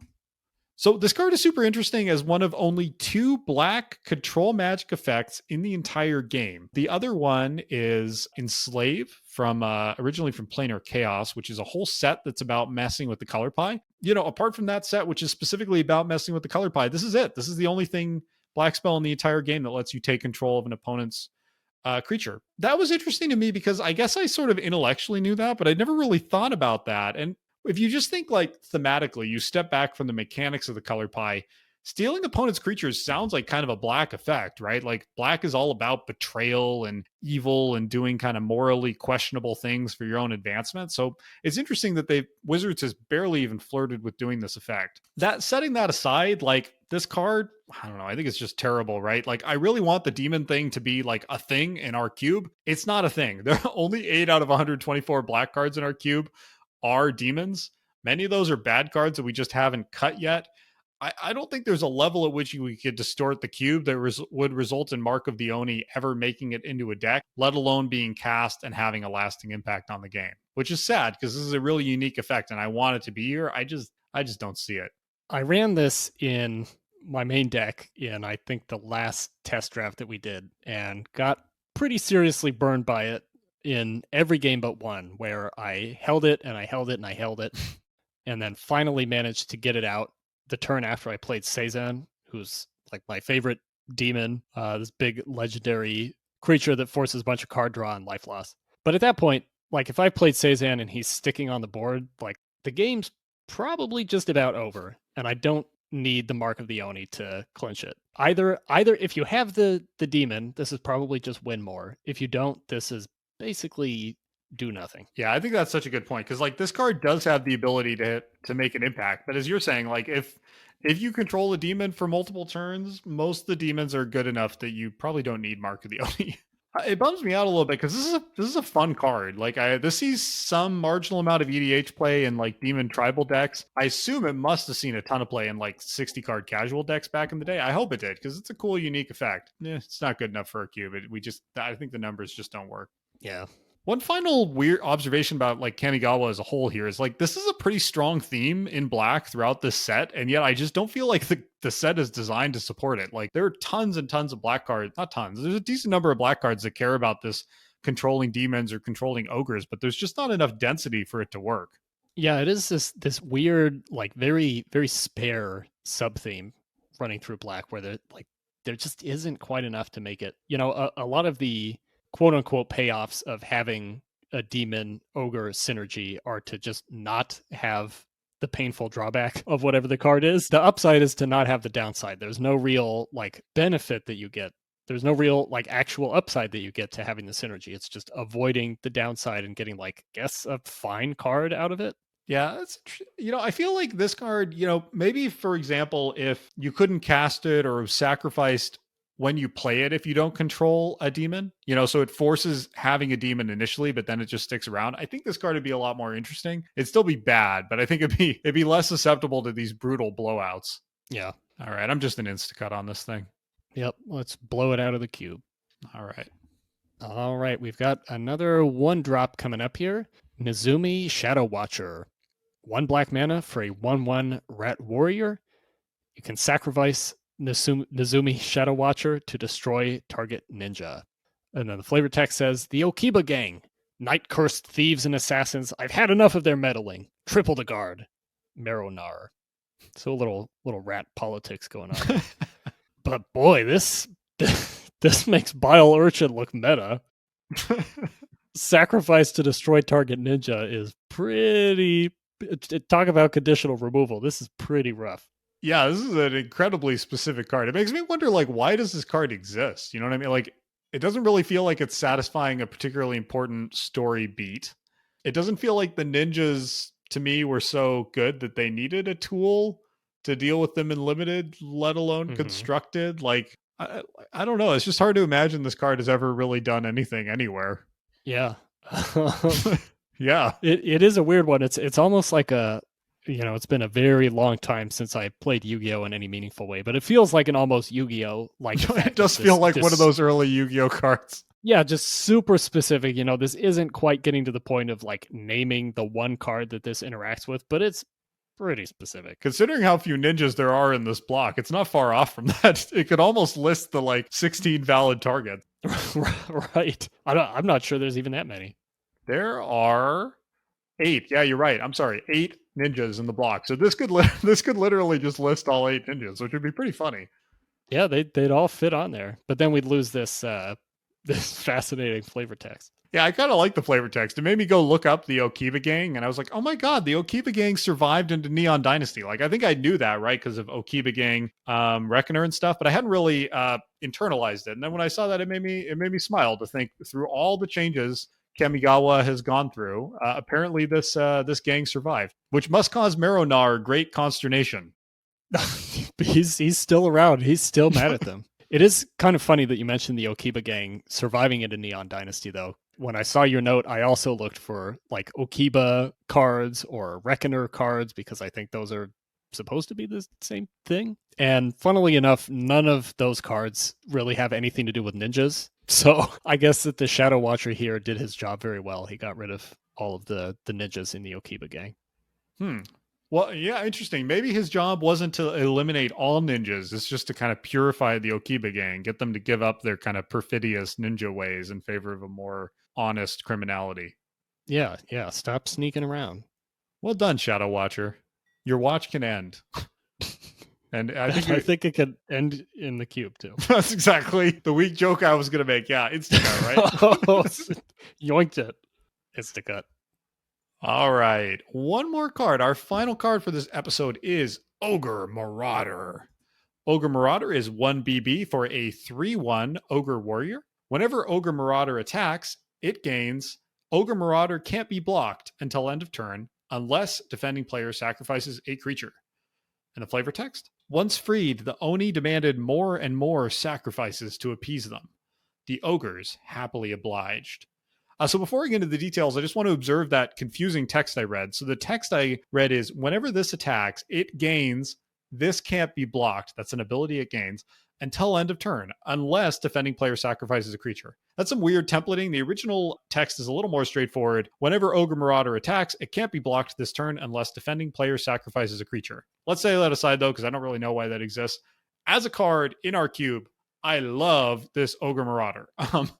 So this card is super interesting as one of only 2 black control magic effects in the entire game. The other one is Enslave from originally from Planar Chaos, which is a whole set that's about messing with the color pie. You know, apart from that set, which is specifically about messing with the color pie, this is it. This is the only thing black spell in the entire game that lets you take control of an opponent's creature. That was interesting to me because I guess I sort of intellectually knew that, but I never really thought about that. And if you just think like thematically, you step back from the mechanics of the color pie, stealing opponent's creatures sounds like kind of a black effect, right? Like black is all about betrayal and evil and doing kind of morally questionable things for your own advancement. So it's interesting that Wizards has barely even flirted with doing this effect. That setting that aside, like this card, I don't know, I think it's just terrible, right? Like I really want the demon thing to be like a thing in our cube. It's not a thing. There are only 8 out of 124 black cards in our cube are demons. Many of those are bad cards that we just haven't cut yet. I don't think there's a level at which we could distort the cube that would result in Mark of the Oni ever making it into a deck, let alone being cast and having a lasting impact on the game, which is sad because this is a really unique effect and I want it to be here. I just don't see it. I ran this in my main deck in, I think, the last test draft that we did and got pretty seriously burned by it in every game but one, where I held it and I held it and I held it and then finally managed to get it out the turn after I played Seizen, who's like my favorite demon, this big legendary creature that forces a bunch of card draw and life loss. But at that point, like if I played Seizen and he's sticking on the board, like the game's probably just about over, and I don't need the Mark of the Oni to clinch it. Either if you have the demon, this is probably just win more. If you don't, this is basically do nothing. Yeah, I think that's such a good point because like this card does have the ability to make an impact, but as you're saying, like if you control a demon for multiple turns, most of the demons are good enough that you probably don't need Mark of the Oni. It bums me out a little bit because this is a fun card. Like this sees some marginal amount of EDH play in like demon tribal decks. I assume it must have seen a ton of play in like 60 card casual decks back in the day. I hope it did because it's a cool, unique effect. It's not good enough for a cube. I think the numbers just don't work. Yeah. One final weird observation about like Kamigawa as a whole here is like this is a pretty strong theme in black throughout this set, and yet I just don't feel like the set is designed to support it. Like there are tons and tons of black cards, not tons. There's a decent number of black cards that care about this controlling demons or controlling ogres, but there's just not enough density for it to work. Yeah, it is this weird, like very, very spare sub theme running through black where there just isn't quite enough to make it. You know, a lot of the quote unquote payoffs of having a demon ogre synergy are to just not have the painful drawback of whatever the card is. The upside is to not have the downside. There's no real like benefit that you get. There's no real like actual upside that you get to having the synergy. It's just avoiding the downside and getting like, guess, a fine card out of it. Yeah, I feel like this card, maybe for example, if you couldn't cast it or sacrificed when you play it, if you don't control a demon, so it forces having a demon initially, but then it just sticks around. I think this card would be a lot more interesting. It'd still be bad, but I think it'd be less susceptible to these brutal blowouts. Yeah. All right, I'm just an Instacut on this thing. Yep, let's blow it out of the cube. All right, we've got another 1-drop coming up here. Nezumi Shadow-Watcher. 1 black mana for a 1/1 rat warrior. You can sacrifice Nezumi Shadow-Watcher to destroy target ninja. And then the flavor text says, the Okiba gang. Night cursed thieves and assassins. I've had enough of their meddling. Triple the guard. Maronar. So a little rat politics going on there. But boy, this makes Bile Urchin look meta. Sacrifice to destroy target ninja is pretty. Talk about conditional removal. This is pretty rough. Yeah, this is an incredibly specific card. It makes me wonder, like, why does this card exist? You know what I mean? Like, it doesn't really feel like it's satisfying a particularly important story beat. It doesn't feel like the ninjas, to me, were so good that they needed a tool to deal with them in limited, let alone constructed. Like, I don't know. It's just hard to imagine this card has ever really done anything anywhere. Yeah. Yeah. It is a weird one. It's almost like a, it's been a very long time since I played Yu-Gi-Oh in any meaningful way, but it feels like an almost Yu-Gi-Oh like it does feel like one of those early Yu-Gi-Oh cards. Yeah, just super specific. This isn't quite getting to the point of like naming the one card that this interacts with, but it's pretty specific. Considering how few ninjas there are in this block, it's not far off from that. It could almost list the like 16 valid targets. Right. I'm not sure there's even that many. There are 8. Yeah, you're right. I'm sorry. 8 ninjas in the block. So this could literally just list all 8 ninjas, which would be pretty funny. Yeah, they'd all fit on there. But then we'd lose this this fascinating flavor text. Yeah, I kind of like the flavor text. It made me go look up the Okiba gang, and I was like, oh my god, the Okiba gang survived into Neon Dynasty. Like, I think I knew that, right, because of Okiba gang, Reckoner and stuff, but I hadn't really internalized it. And then when I saw that, it made me smile to think through all the changes Kamigawa has gone through. Apparently, this gang survived, which must cause Maronar great consternation. He's still around. He's still mad at them. It is kind of funny that you mentioned the Okiba gang surviving into Neon Dynasty, though. When I saw your note, I also looked for like Okiba cards or Reckoner cards because I think those are supposed to be the same thing. And funnily enough, none of those cards really have anything to do with ninjas. So I guess that the Shadow-Watcher here did his job very well. He got rid of all of the ninjas in the Okiba gang. Well, yeah, interesting. Maybe his job wasn't to eliminate all ninjas. It's just to kind of purify the Okiba gang, get them to give up their kind of perfidious ninja ways in favor of a more honest criminality. Yeah. Stop sneaking around. Well done, Shadow-Watcher. Your watch can end. And I think it could end in the cube too. That's exactly the weak joke I was going to make. Yeah, Instacut, right? Yoinked it. Instacut. All right. One more card. Our final card for this episode is Ogre Marauder. Ogre Marauder is 1 BB for a 3/1 Ogre Warrior. Whenever Ogre Marauder attacks, it gains Ogre Marauder can't be blocked until end of turn unless defending player sacrifices a creature. And the flavor text? Once freed, the Oni demanded more and more sacrifices to appease them. The ogres happily obliged. So before I get into the details, I just want to observe that confusing text I read. So the text I read is, whenever this attacks, it gains, this can't be blocked. That's an ability it gains until end of turn, unless defending player sacrifices a creature. That's some weird templating. The original text is a little more straightforward. Whenever Ogre Marauder attacks, it can't be blocked this turn unless defending player sacrifices a creature. Let's say that aside, though, because I don't really know why that exists. As a card in our cube, I love this Ogre Marauder.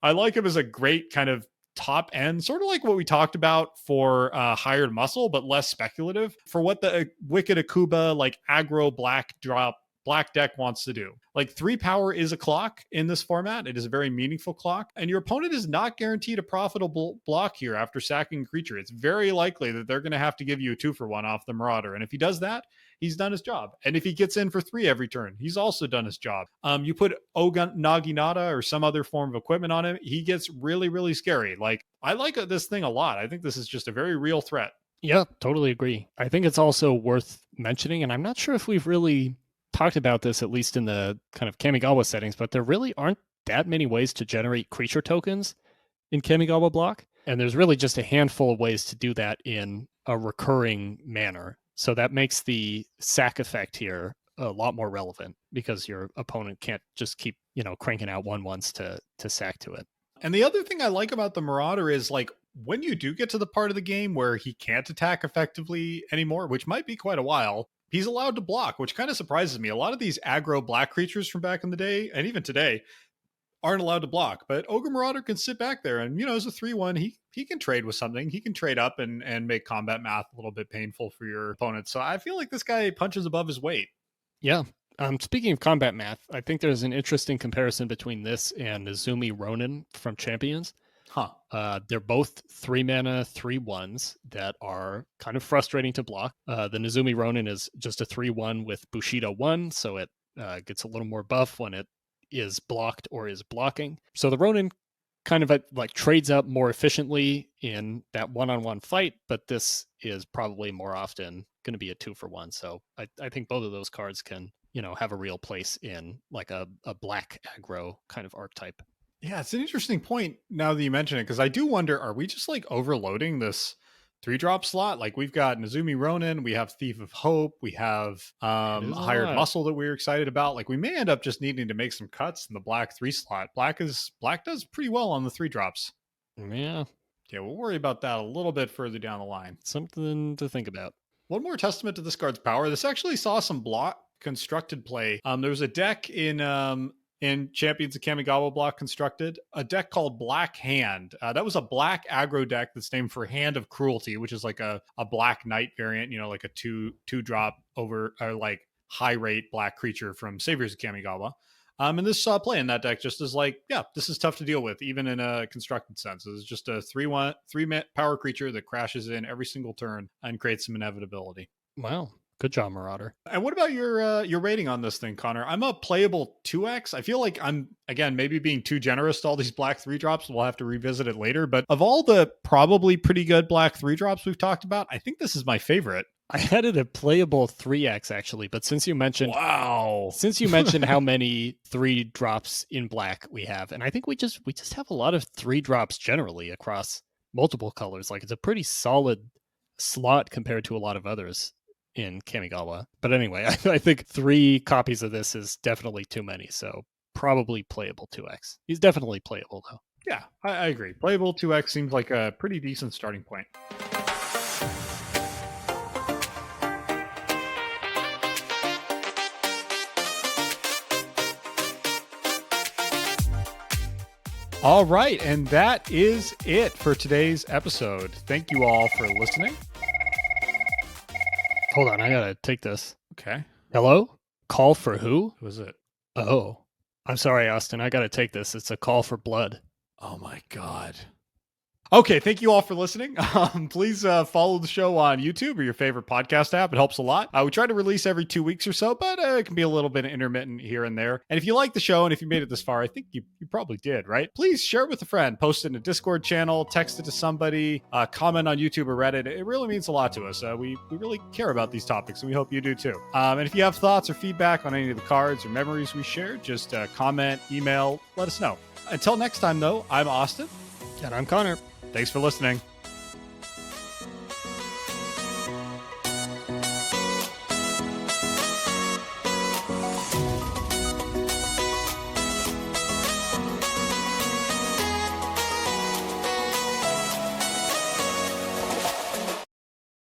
I like him as a great kind of top end, sort of like what we talked about for Hired Muscle, but less speculative for what the Wicked Akuba, like aggro black deck wants to do. Like 3 power is a clock in this format. It is a very meaningful clock, and your opponent is not guaranteed a profitable block here after sacking a creature. It's very likely that they're going to have to give you a 2-for-1 off the Marauder, and if he does that, he's done his job. And if he gets in for 3 every turn, he's also done his job. You put Naginata or some other form of equipment on him, he gets really, really scary. Like, I like this thing a lot. I think this is just a very real threat. Yeah, totally agree. I think it's also worth mentioning, and I'm not sure if we've really talked about this, at least in the kind of Kamigawa settings, but there really aren't that many ways to generate creature tokens in Kamigawa block. And there's really just a handful of ways to do that in a recurring manner. So that makes the sack effect here a lot more relevant because your opponent can't just keep, cranking out 1/1s to sack to it. And the other thing I like about the Marauder is, like, when you do get to the part of the game where he can't attack effectively anymore, which might be quite a while, he's allowed to block, which kind of surprises me. A lot of these aggro black creatures from back in the day, and even today, aren't allowed to block. But Ogre Marauder can sit back there and, as a 3/1, he he can trade with something. He can trade up and make combat math a little bit painful for your opponent. So I feel like this guy punches above his weight. Yeah. Speaking of combat math, I think there's an interesting comparison between this and Nezumi Ronin from Champions. Huh. They're both 3 mana, 3/1s that are kind of frustrating to block. The Nezumi Ronin is just a 3/1 with Bushido 1, so it gets a little more buff when it is blocked or is blocking. So the Ronin kind of like trades up more efficiently in that one-on-one fight, but this is probably more often going to be a 2-for-1. So I think both of those cards can, have a real place in like a black aggro kind of archetype. Yeah, it's an interesting point now that you mention it, because I do wonder, are we just like overloading this 3-drop slot? Like we've got Nezumi Ronin, we have Thief of Hope, we have Hired Muscle that we're excited about. Like we may end up just needing to make some cuts in the black 3 slot. Black does pretty well on the 3-drops. Yeah. Yeah, we'll worry about that a little bit further down the line. Something to think about. One more testament to this card's power. This actually saw some block constructed play. There was a deck in Champions of Kamigawa block constructed, a deck called Black Hand. That was a black aggro deck that's named for Hand of Cruelty, which is like a Black Knight variant, like a two drop over, or like high rate black creature from Saviors of Kamigawa. And this saw play in that deck just as like, yeah, this is tough to deal with, even in a constructed sense. It's just a 3/1 power creature that crashes in every single turn and creates some inevitability. Wow. Good job, Marauder. And what about your rating on this thing, Connor? I'm a playable 2x. I feel like I'm, again, maybe being too generous to all these black 3-drops. We'll have to revisit it later. But of all the probably pretty good black 3-drops we've talked about, I think this is my favorite. I had it a playable 3x actually, but since you mentioned how many 3-drops in black we have, and I think we just have a lot of 3-drops generally across multiple colors. Like it's a pretty solid slot compared to a lot of others in Kamigawa. But anyway, I think 3 copies of this is definitely too many, so probably playable 2x. He's definitely playable though. Yeah, I agree. Playable 2x seems like a pretty decent starting point. All right, and that is it for today's episode. Thank you all for listening. Hold on, I gotta take this. Okay. Hello? Call for who? Who is it? Oh, I'm sorry, Austin. I gotta take this. It's a call for blood. Oh my God. Okay, thank you all for listening. Please follow the show on YouTube or your favorite podcast app. It helps a lot. We try to release every 2 weeks or so, but it can be a little bit intermittent here and there. And if you like the show and if you made it this far, I think you probably did, right? Please share it with a friend, post it in a Discord channel, text it to somebody, comment on YouTube or Reddit. It really means a lot to us. We really care about these topics, and we hope you do too. And if you have thoughts or feedback on any of the cards or memories we shared, just comment, email, let us know. Until next time, though, I'm Austin. And I'm Connor. Thanks for listening.